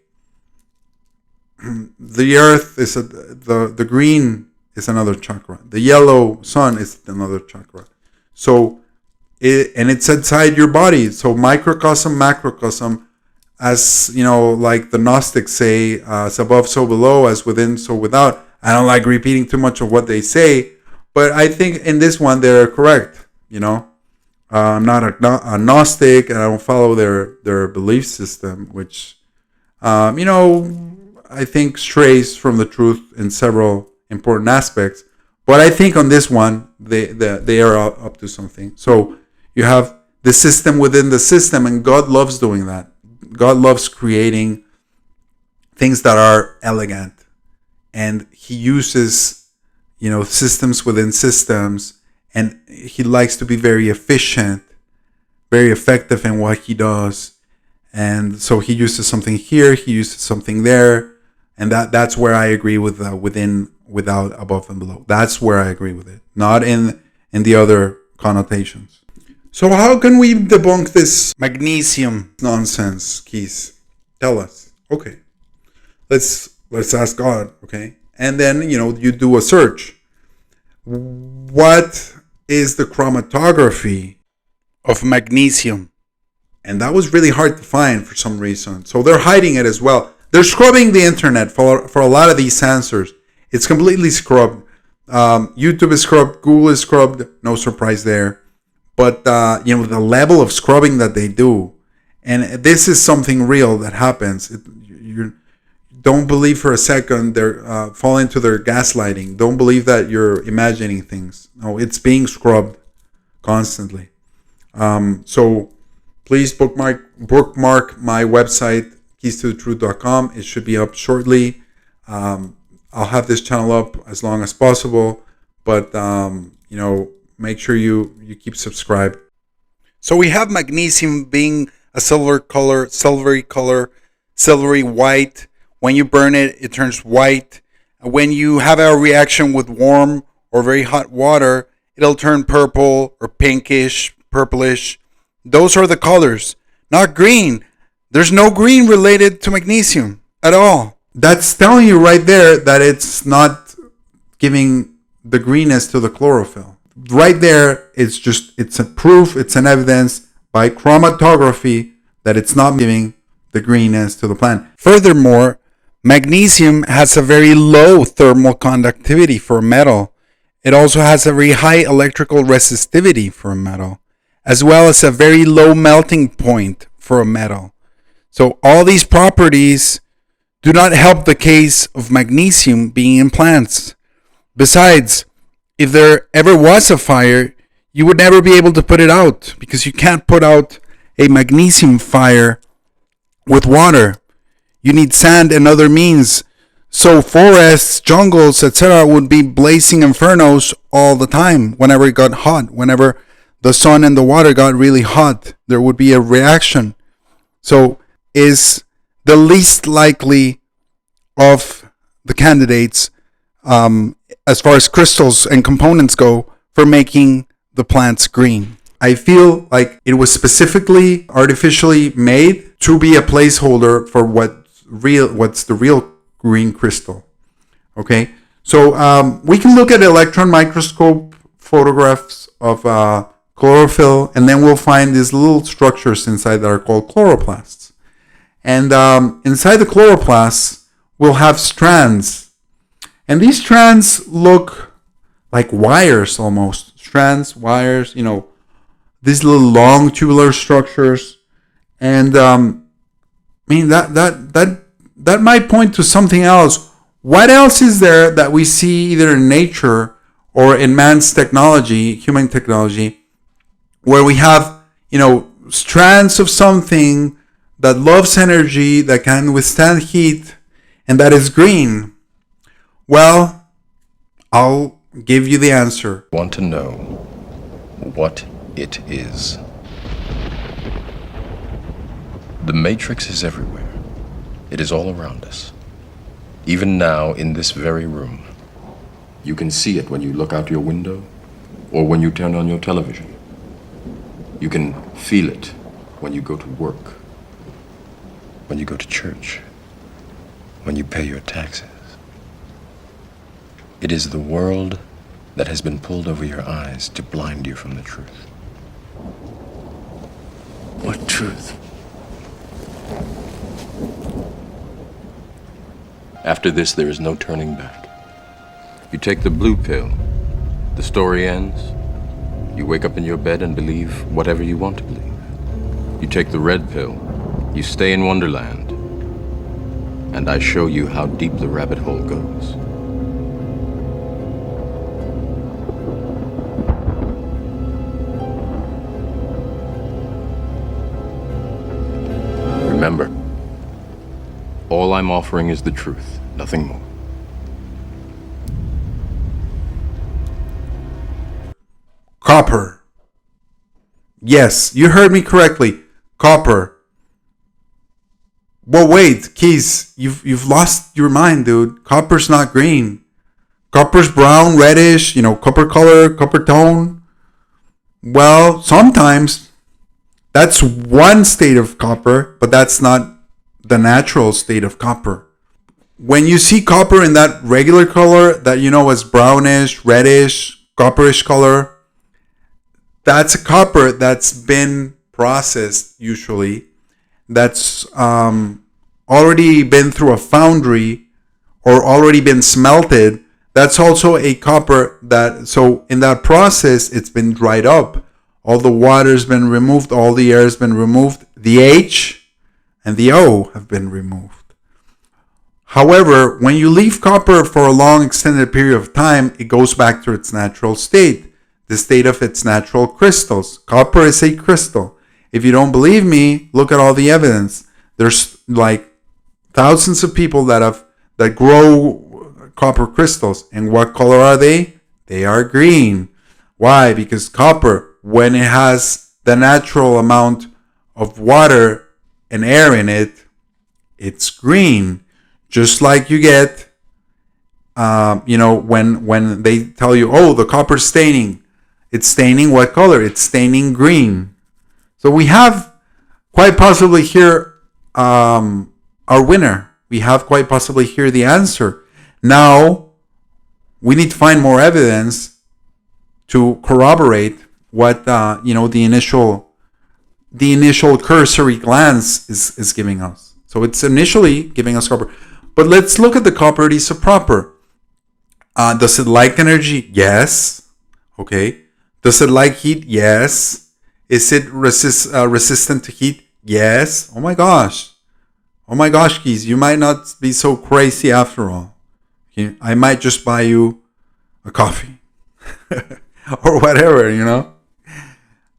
The earth is the green is another chakra. The yellow sun is another chakra. So, it's inside your body. So microcosm, macrocosm, as like the Gnostics say, as above, so below, as within, so without. I don't like repeating too much of what they say, but I think in this one they're correct. I'm not a Gnostic, and I don't follow their belief system, which I think strays from the truth in several important aspects. But I think on this one, they are up to something. So you have the system within the system, and God loves doing that. God loves creating things that are elegant, and He uses, systems within systems, and He likes to be very efficient, very effective in what He does. And so He uses something here, He uses something there, and that's where I agree with within, without, above, and below. That's where I agree with it, not in the other connotations. So how can we debunk this magnesium nonsense, Keith? Tell us. Okay. Let's ask God, okay? And then, you do a search. What is the chromatography of magnesium? And that was really hard to find for some reason. So they're hiding it as well. They're scrubbing the internet for a lot of these answers. It's completely scrubbed. YouTube is scrubbed. Google is scrubbed. No surprise there. But, the level of scrubbing that they do, and this is something real that happens. You don't believe for a second they're fall into their gaslighting. Don't believe that you're imagining things. No, it's being scrubbed constantly. So please bookmark my website, keystoThetruth.com. It should be up shortly. I'll have this channel up as long as possible, but make sure you keep subscribed. So we have magnesium being a silvery white. When you burn it, it turns white. When you have a reaction with warm or very hot water, it'll turn purple or pinkish, purplish. Those are the colors, not green. There's no green related to magnesium at all. That's telling you right there that it's not giving the greenness to the chlorophyll. Right there, it's a proof, it's an evidence by chromatography that it's not giving the greenness to the plant. Furthermore, magnesium has a very low thermal conductivity for a metal. It also has a very high electrical resistivity for a metal, as well as a very low melting point for a metal. So all these properties do not help the case of magnesium being in plants. Besides, if there ever was a fire, you would never be able to put it out because you can't put out a magnesium fire with water. You need sand and other means. So forests, jungles, etc. would be blazing infernos all the time whenever it got hot. Whenever the sun and the water got really hot, there would be a reaction. So is the least likely of the candidates as far as crystals and components go for making the plants green. I feel like it was specifically artificially made to be a placeholder for what's the real green crystal. Okay, so we can look at electron microscope photographs of chlorophyll, and then we'll find these little structures inside that are called chloroplasts. And inside the chloroplasts, we'll have strands. And these strands look like wires almost. Strands, wires, these little long tubular structures. And that might point to something else. What else is there that we see either in nature or in man's technology, human technology, where we have, strands of something that loves energy, that can withstand heat, and that is green? Well, I'll give you the answer. Want to know what it is? The matrix is everywhere. It is all around us. Even now, in this very room. You can see it when you look out your window or when you turn on your television. You can feel it when you go to work, when you go to church, when you pay your taxes. It is the world that has been pulled over your eyes to blind you from the truth. What truth? After this, there is no turning back. You take the blue pill, the story ends. You wake up in your bed and believe whatever you want to believe. You take the red pill, you stay in Wonderland, and I show you how deep the rabbit hole goes. Remember, all I'm offering is the truth, nothing more. Copper. Yes, you heard me correctly. Copper. Well, wait, Keys, you've lost your mind, dude. Copper's not green. Copper's brown, reddish, copper color, copper tone. Well, sometimes that's one state of copper, but that's not the natural state of copper. When you see copper in that regular color that is brownish, reddish, copperish color, that's a copper that's been processed usually. That's already been through a foundry or already been smelted. That's also a copper so in that process, it's been dried up. All the water's been removed, all the air's been removed. The H and the O have been removed. However, when you leave copper for a long extended period of time, it goes back to its natural state, the state of its natural crystals. Copper is a crystal. If you don't believe me, look at all the evidence. There's like thousands of people that grow copper crystals. And what color are they? They are green. Why? Because copper, when it has the natural amount of water and air in it, it's green. Just like you get, when they tell you, oh, the copper's staining. It's staining what color? It's staining green. So we have quite possibly here our winner. We have quite possibly here the answer. Now, we need to find more evidence to corroborate what the initial cursory glance is giving us. So it's initially giving us copper. But let's look at the properties of copper. Does it like energy? Yes. Okay. Does it like heat? Yes. Is it resistant to heat? Yes. Oh my gosh. Oh my gosh, Keys, you might not be so crazy after all. Okay? I might just buy you a coffee. Or whatever,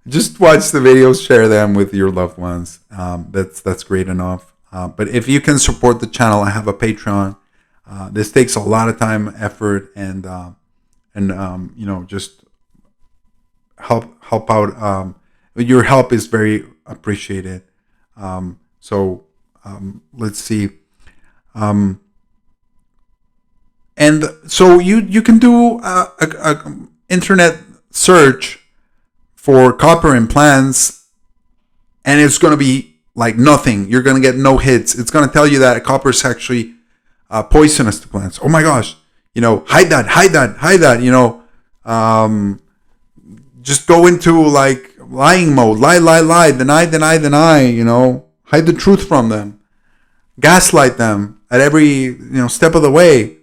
Just watch the videos, share them with your loved ones. That's great enough. But if you can support the channel, I have a Patreon. This takes a lot of time, effort, and just help out. Your help is very appreciated. Let's see. And so you can do a internet search for copper in plants, and it's going to be like nothing. You're going to get no hits. It's going to tell you that copper is actually poisonous to plants. Oh my gosh. Hide that. Just go into like lying mode. Lie. Deny. Hide the truth from them. Gaslight them at every step of the way.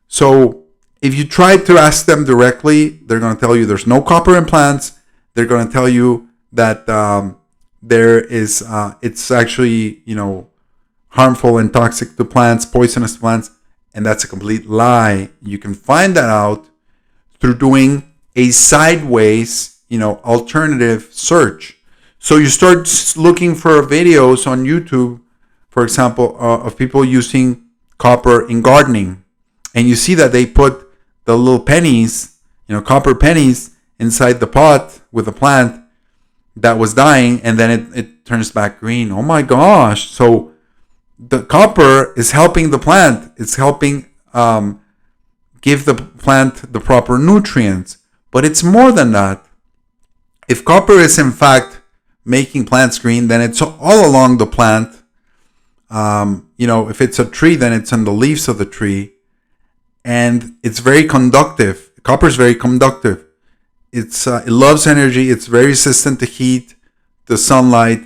So if you try to ask them directly, they're going to tell you there's no copper in plants. They're going to tell you that there is it's actually harmful and toxic to plants, poisonous to plants, and that's a complete lie. You can find that out through doing a sideways alternative search. So you start looking for videos on YouTube, for example, of people using copper in gardening. And you see that they put the little pennies, copper pennies inside the pot with a plant that was dying, and then it turns back green. Oh my gosh. So the copper is helping the plant. It's helping give the plant the proper nutrients. But it's more than that. If copper is in fact making plants green, then it's all along the plant. If it's a tree, then it's in the leaves of the tree. And it's very conductive. Copper is very conductive. It loves energy. It's very resistant to heat, to sunlight.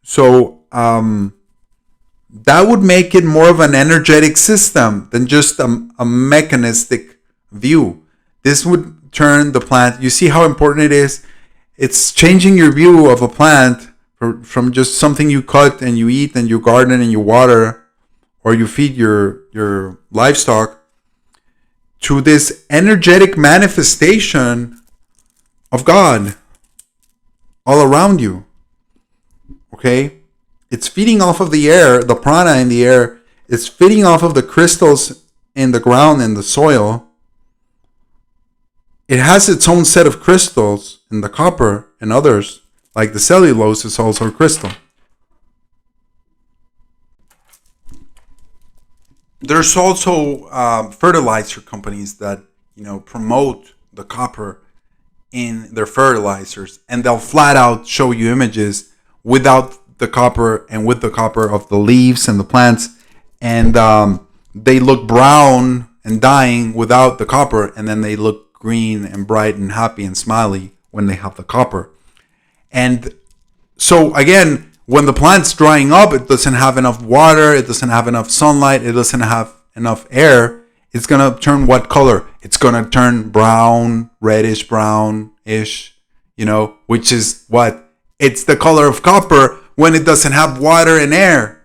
So that would make it more of an energetic system than just a mechanistic view. This would turn the plant. You see how important it is? It's changing your view of a plant from just something you cut and you eat and you garden and you water or you feed your livestock to this energetic manifestation of God all around you. Okay? It's feeding off of the air, the prana in the air. It's feeding off of the crystals in the ground and the soil. It has its own set of crystals in the copper and others, like the cellulose is also a crystal. There's also fertilizer companies that promote the copper in their fertilizers, and they'll flat out show you images without the copper and with the copper of the leaves and the plants, and they look brown and dying without the copper, and then they look green and bright and happy and smiley when they have the copper. And so again, when the plant's drying up, it doesn't have enough water, it doesn't have enough sunlight, it doesn't have enough air, it's going to turn what color? It's going to turn brown, reddish brownish, which is what? It's the color of copper when it doesn't have water and air.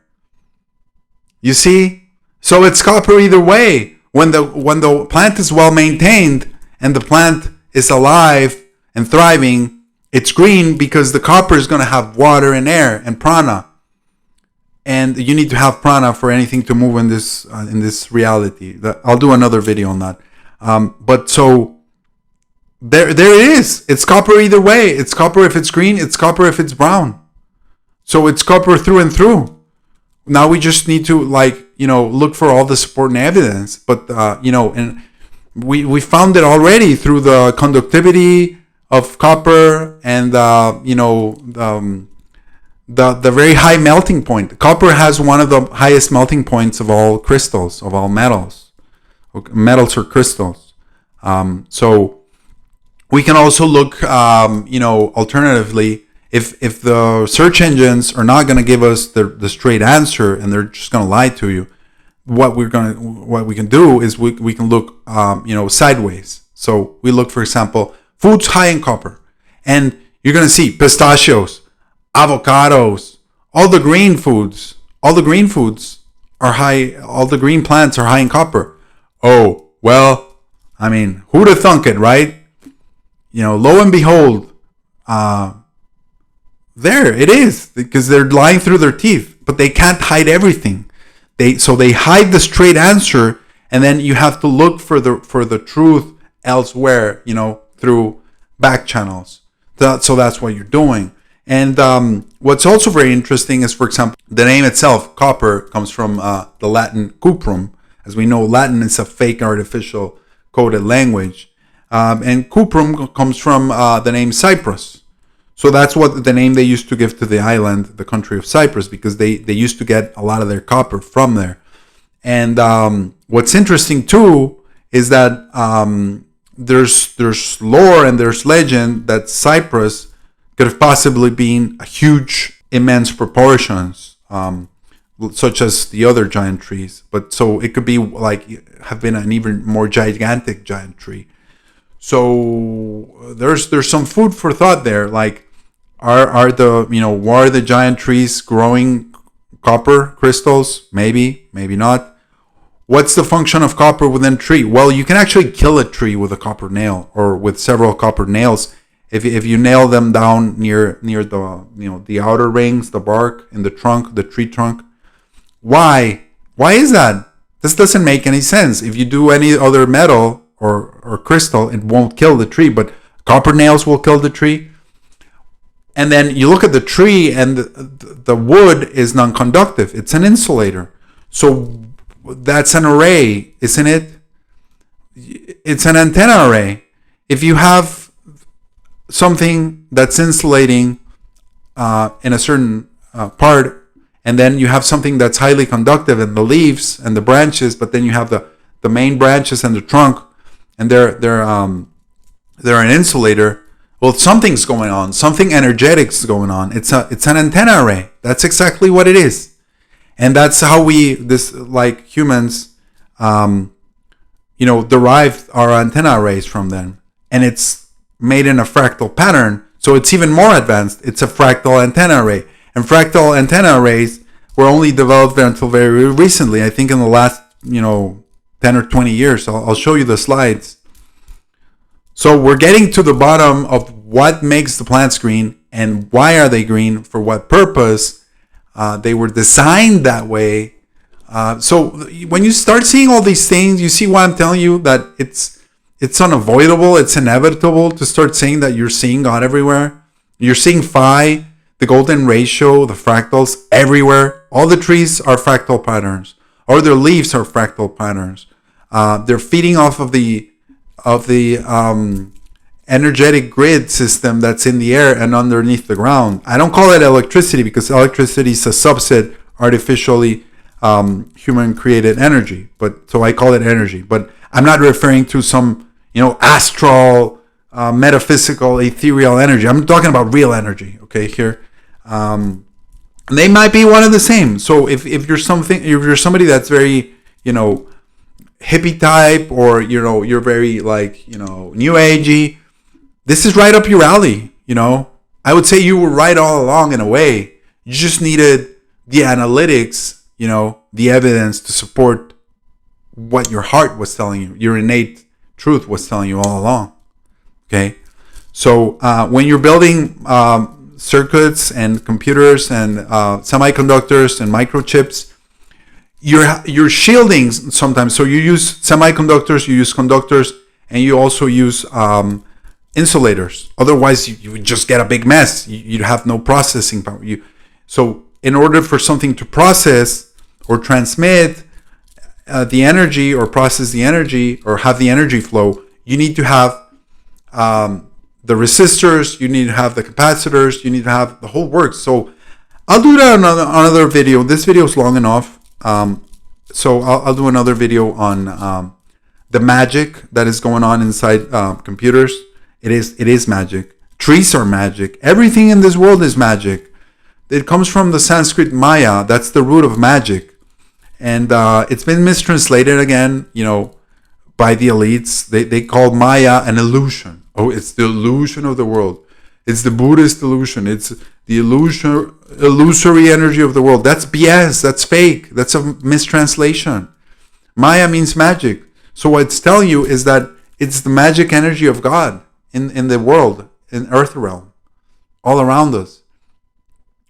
You see? So it's copper either way. When the plant is well maintained and the plant is alive and thriving, it's green because the copper is going to have water and air and prana. And you need to have prana for anything to move in this reality. I'll do another video on that. But so there it is. It's copper either way. It's copper if it's green. It's copper if it's brown. So it's copper through and through. Now we just need to look for all the supporting evidence. But and we found it already through the conductivity of copper and the very high melting point. Copper has one of the highest melting points of all crystals, of all metals or crystals. So we can also look, alternatively, if the search engines are not going to give us the straight answer and they're just going to lie to you, what we can do is we can look, sideways. So we look, for example, foods high in copper, and you're going to see pistachios, avocados, all the green foods are high. All the green plants are high in copper. Oh, well, I mean, who'd have thunk it, right? Lo and behold, there it is, because they're lying through their teeth, but they can't hide everything. They hide the straight answer, and then you have to look for the truth elsewhere, through back channels. So that's what you're doing. And what's also very interesting is, for example, the name itself, copper, comes from the Latin cuprum. As we know, Latin is a fake artificial coded language. And cuprum comes from the name Cyprus. So that's what the name they used to give to the island, the country of Cyprus, because they used to get a lot of their copper from there. And what's interesting too is that there's lore and there's legend that Cyprus could have possibly been a huge, immense proportions, such as the other giant trees. But so it could be have been an even more gigantic giant tree. So there's some food for thought there. Are the giant trees growing copper crystals? Maybe not. What's the function of copper within a tree? Well, you can actually kill a tree with a copper nail or with several copper nails. If you nail them down near the the outer rings, the bark in the trunk, the tree trunk. Why is that? This doesn't make any sense. If you do any other metal or crystal, it won't kill the tree, but copper nails will kill the tree. And then you look at the tree, and the wood is non-conductive. It's an insulator. So that's an array, isn't it? It's an antenna array. If you have something that's insulating in a certain part, and then you have something that's highly conductive in the leaves and the branches, but then you have the main branches and the trunk, and they're an insulator. Well, something's going on. Something energetic's going on. It's an antenna array. That's exactly what it is, and that's how humans, derived our antenna arrays from them, and it's made in a fractal pattern, so it's even more advanced. It's a fractal antenna array, and fractal antenna arrays were only developed until very recently. I think in the last 10 or 20 years. I'll show you the slides. So we're getting to the bottom of what makes the plants green and why are they green, for what purpose. They were designed that way. So when you start seeing all these things, you see why I'm telling you that it's unavoidable, it's inevitable to start saying that you're seeing God everywhere. You're seeing phi, the golden ratio, the fractals everywhere. All the trees are fractal patterns, or their leaves are fractal patterns. They're feeding off of the energetic grid system that's in the air and underneath the ground. I don't call it electricity because electricity is a subset, artificially human-created energy. But so I call it energy. But I'm not referring to some astral, metaphysical, ethereal energy. I'm talking about real energy. Okay, here. They might be one and the same. So if you're somebody that's very hippie type, or you're very new agey, this is right up your alley. I would say you were right all along in a way. You just needed the analytics, the evidence to support what your heart was telling you, your innate truth was telling you all along. Okay, so when you're building circuits and computers and semiconductors and microchips, you're shielding sometimes. So you use semiconductors, you use conductors, and you also use insulators. Otherwise, you would just get a big mess. You'd have no processing power. So in order for something to process or transmit the energy, or process the energy, or have the energy flow, you need to have the resistors, you need to have the capacitors, you need to have the whole works. So I'll do that on another video. This video is long enough. So I'll do another video on the magic that is going on inside computers. It is magic. Trees are magic. Everything in this world is magic. It comes from the Sanskrit Maya. That's the root of magic. And it's been mistranslated again, by the elites. They called Maya an illusion. Oh, it's the illusion of the world. It's the Buddhist illusion. It's the illusory energy of the world. That's BS. That's fake. That's a mistranslation. Maya means magic. So what it's telling you is that it's the magic energy of God in the world, in Earth realm, all around us.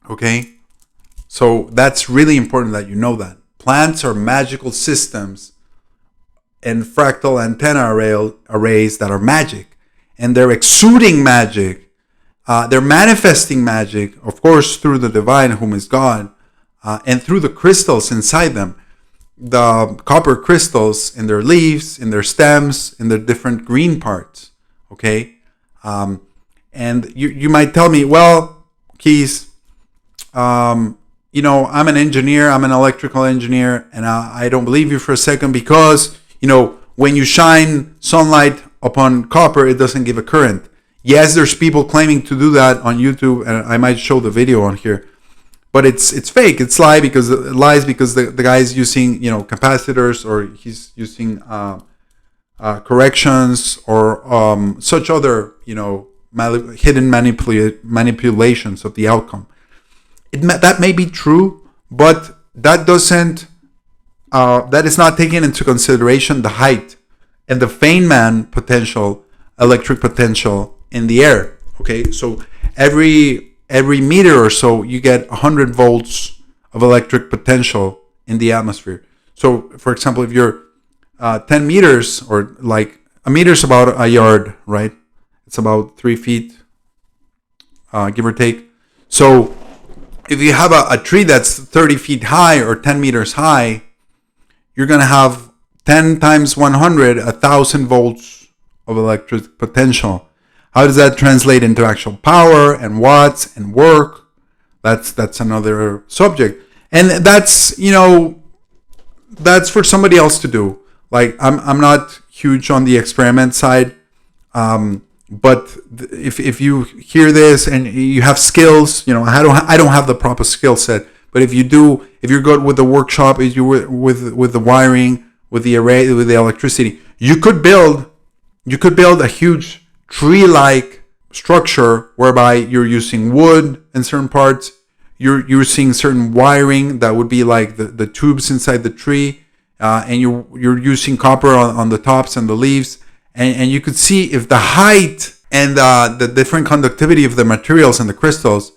Okay? So that's really important that you know that. Plants are magical systems and fractal antenna arrays that are magic. And they're exuding magic. They're manifesting magic, of course, through the divine, whom is God, and through the crystals inside them. The copper crystals in their leaves, in their stems, in their different green parts. Okay? And you might tell me, well, Keys, I'm an engineer, I'm an electrical engineer, and I don't believe you for a second because, when you shine sunlight upon copper, it doesn't give a current. Yes, there's people claiming to do that on YouTube, and I might show the video on here. But it's fake. It's lies because the guy is using capacitors, or he's using corrections, or such other hidden manipulations of the outcome. That may be true, but that doesn't. That is not taking into consideration the height and the Feynman potential, electric potential in the air. Okay, so every meter or so, you get 100 volts of electric potential in the atmosphere. So, for example, if you're 10 meters, or like a meter is about a yard, right? It's about 3 feet, give or take. So, if you have a tree that's 30 feet high or 10 meters high, you're going to have 10 times 100, 1,000 volts of electric potential. How does that translate into actual power and watts and work? That's another subject. And that's for somebody else to do. Like I'm not huge on the experiment side. But if you hear this and you have skills, I don't have the proper skill set. But if you're good with the workshop, if you're with the wiring, with the array, with the electricity, you could build a huge tree-like structure whereby you're using wood in certain parts, you're using certain wiring that would be like the tubes inside the tree, and you're using copper on the tops and the leaves, and you could see if the height and the different conductivity of the materials and the crystals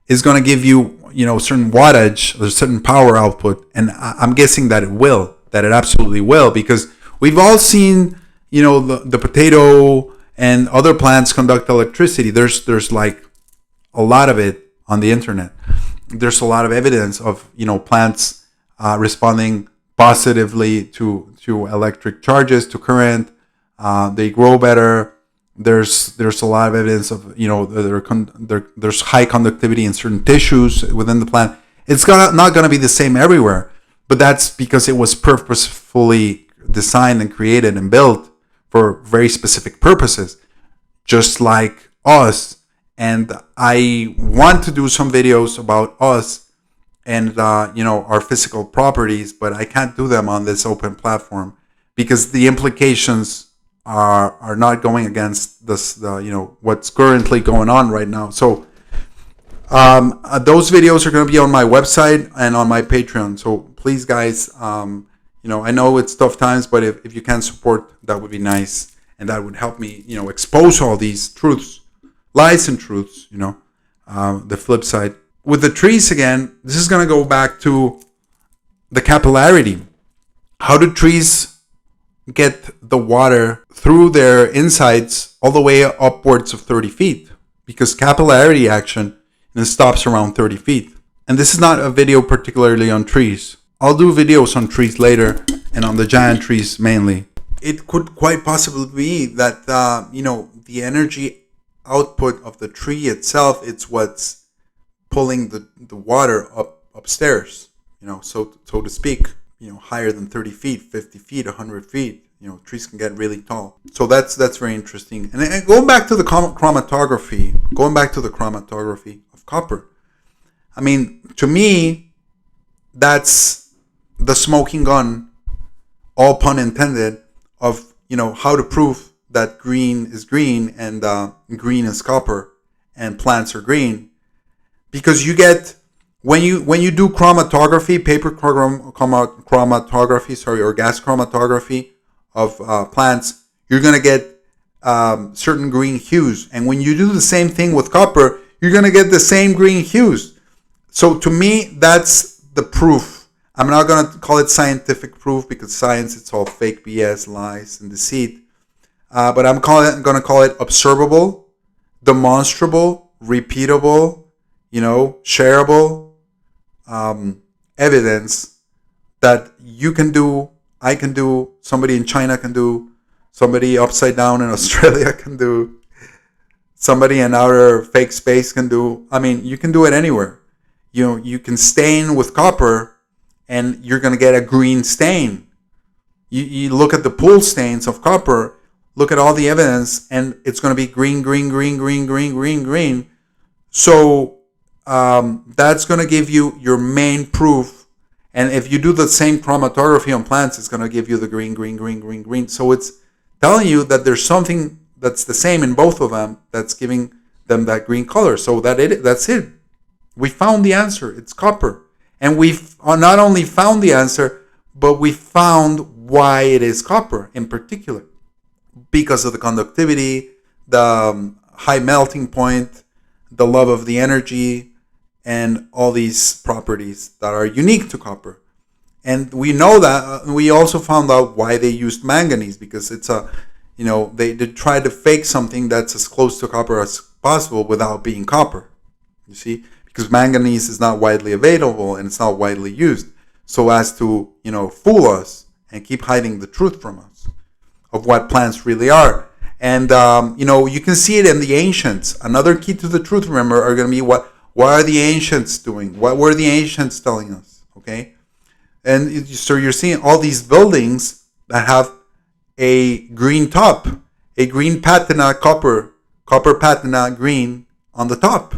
is going to give you certain wattage or certain power output. And I'm guessing that it absolutely will, because we've all seen the potato and other plants conduct electricity. There's like a lot of it on the internet. There's a lot of evidence of plants responding positively to electric charges, to current. They grow better. There's a lot of evidence of there's high conductivity in certain tissues within the plant. It's not gonna be the same everywhere, but that's because it was purposefully designed and created and built for very specific purposes, just like us. And I want to do some videos about us and our physical properties, but I can't do them on this open platform because the implications are not going against this what's currently going on right now. So those videos are going to be on my website and on my Patreon. So please, guys, I know it's tough times, but if you can support, that would be nice, and that would help me expose all these truths, lies and truths. The flip side with the trees again. This is going to go back to the capillarity. How do trees get the water through their insides all the way upwards of 30 feet because capillarity action stops around 30 feet. And this is not a video particularly on trees. I'll do videos on trees later and on the giant trees mainly. It could quite possibly be that, the energy output of the tree itself, it's what's pulling the water upstairs, so to speak, higher than 30 feet, 50 feet, 100 feet. Trees can get really tall. So that's very interesting. And going back to the chromatography of copper, I mean, to me, that's the smoking gun, all pun intended, of, how to prove that green is green and green is copper and plants are green. Because you get, when you do chromatography, paper chromatography, or gas chromatography of plants, you're going to get certain green hues. And when you do the same thing with copper, you're going to get the same green hues. So to me, that's the proof. I'm not going to call it scientific proof because science, it's all fake BS, lies, and deceit. But I'm going to call it observable, demonstrable, repeatable, shareable evidence that you can do, I can do, somebody in China can do, somebody upside down in Australia can do, somebody in outer fake space can do. I mean, you can do it anywhere. You can stain with copper and you're going to get a green stain. You look at the pool stains of copper, look at all the evidence, and it's going to be green, green, green, green, green, green, green. So that's going to give you your main proof. And if you do the same chromatography on plants, it's going to give you the green, green, green, green, green. So it's telling you that there's something that's the same in both of them that's giving them that green color. So that's it. We found the answer. It's copper. And we've not only found the answer, but we found why it is copper in particular. Because of the conductivity, the high melting point, the love of the energy, and all these properties that are unique to copper. And we know that. We also found out why they used manganese, because it's they tried to fake something that's as close to copper as possible without being copper. You see? Because manganese is not widely available and it's not widely used, so as to fool us and keep hiding the truth from us of what plants really are. And you can see it in the ancients. Another key to the truth, remember, are going to be what are the ancients doing? What were the ancients telling us? Okay, and so you're seeing all these buildings that have a green top, a green patina, copper patina green on the top.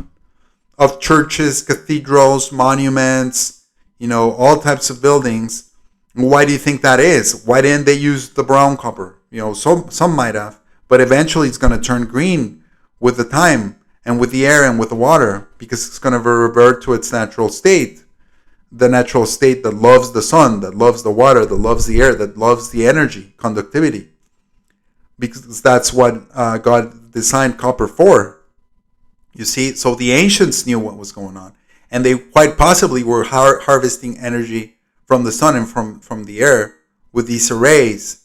Of churches, cathedrals, monuments, all types of buildings. Why do you think that is? Why didn't they use the brown copper? Some might have, but eventually it's going to turn green with the time and with the air and with the water, because it's going to revert to its natural state. The natural state that loves the sun, that loves the water, that loves the air, that loves the energy, conductivity. Because that's what God designed copper for. You see, so the ancients knew what was going on, and they quite possibly were harvesting energy from the sun and from the air with these arrays.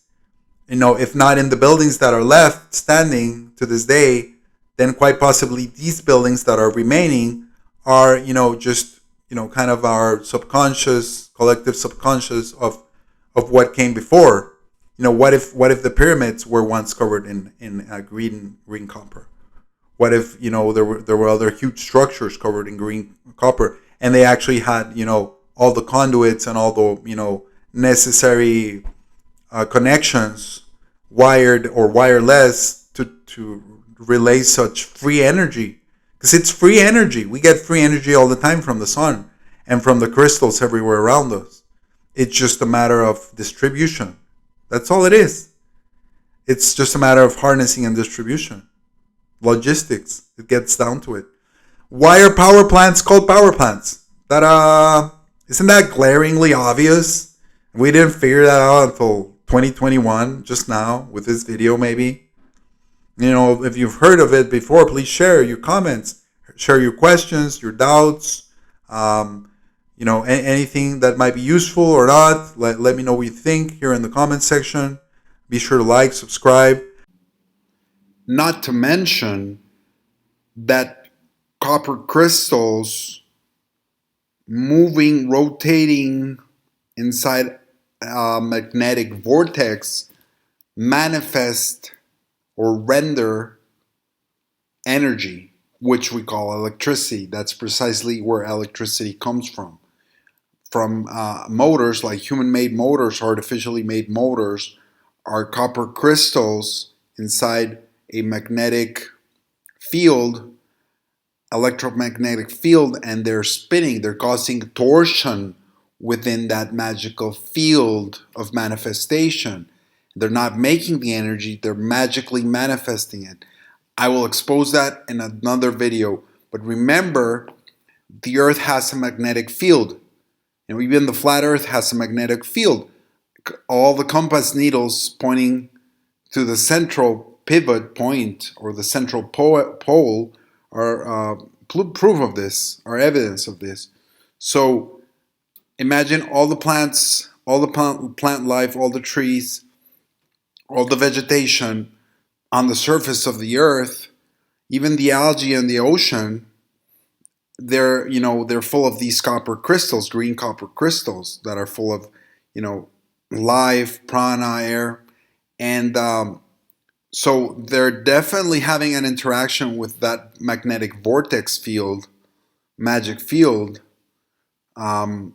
If not in the buildings that are left standing to this day, then quite possibly these buildings that are remaining are, just, kind of our subconscious, collective subconscious of what came before. What if the pyramids were once covered in green copper? What if, there were other huge structures covered in green copper, and they actually had, all the conduits and all the, necessary connections, wired or wireless, to relay such free energy? Because it's free energy. We get free energy all the time from the sun and from the crystals everywhere around us. It's just a matter of distribution. That's all it is. It's just a matter of harnessing and distribution. Logistics. It gets down to it. Why are power plants called power plants? Isn't that glaringly obvious? We didn't figure that out until 2021, just now, with this video maybe. If you've heard of it before, please share your comments, share your questions, your doubts, anything that might be useful or not. Let me know what you think here in the comment section. Be sure to like, subscribe. Not to mention that copper crystals moving, rotating inside a magnetic vortex manifest or render energy, which we call electricity. That's precisely where electricity comes from. From motors, like human-made motors, artificially made motors, are copper crystals inside a magnetic field, electromagnetic field, and they're spinning. They're causing torsion within that magical field of manifestation. They're not making the energy, they're magically manifesting it. I will expose that in another video. But remember, the Earth has a magnetic field. And even the flat Earth has a magnetic field. All the compass needles pointing to the central pivot point or the central pole are proof of this, are evidence of this. So imagine all the plants, all the plant life, all the trees, all the vegetation on the surface of the Earth, even the algae in the ocean. They're full of these copper crystals, green copper crystals that are full of, life, prana, air, and so they're definitely having an interaction with that magnetic vortex field, magic field, and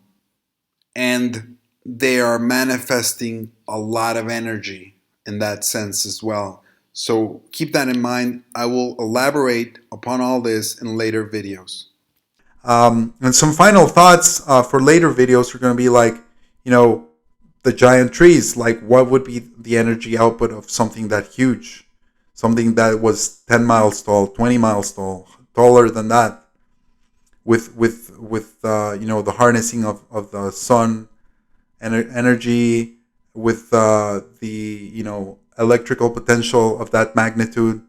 they are manifesting a lot of energy in that sense as well. So keep that in mind. I will elaborate upon all this in later videos. And some final thoughts for later videos are going to be like, the giant trees. Like, what would be the energy output of something that huge? Something that was 10 miles tall, 20 miles tall, taller than that, with the harnessing of the sun and energy, with the electrical potential of that magnitude.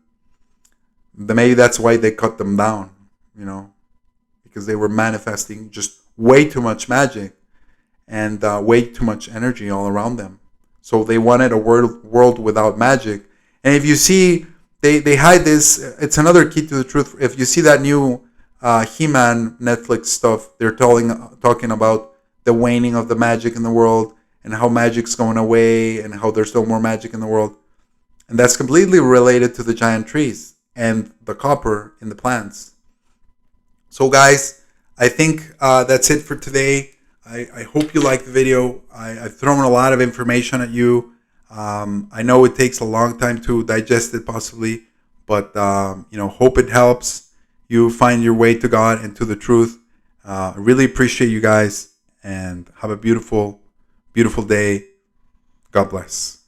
Maybe that's why they cut them down, because they were manifesting just way too much magic and way too much energy all around them. So they wanted a world without magic. And if you see, they hide this. It's another key to the truth. If you see that new He-Man Netflix stuff, they're talking about the waning of the magic in the world and how magic's going away and how there's still more magic in the world. And that's completely related to the giant trees and the copper in the plants. So guys, I think that's it for today. I hope you liked the video. I've thrown a lot of information at you. I know it takes a long time to digest it possibly, but hope it helps you find your way to God and to the truth. I really appreciate you guys, and have a beautiful, beautiful day. God bless.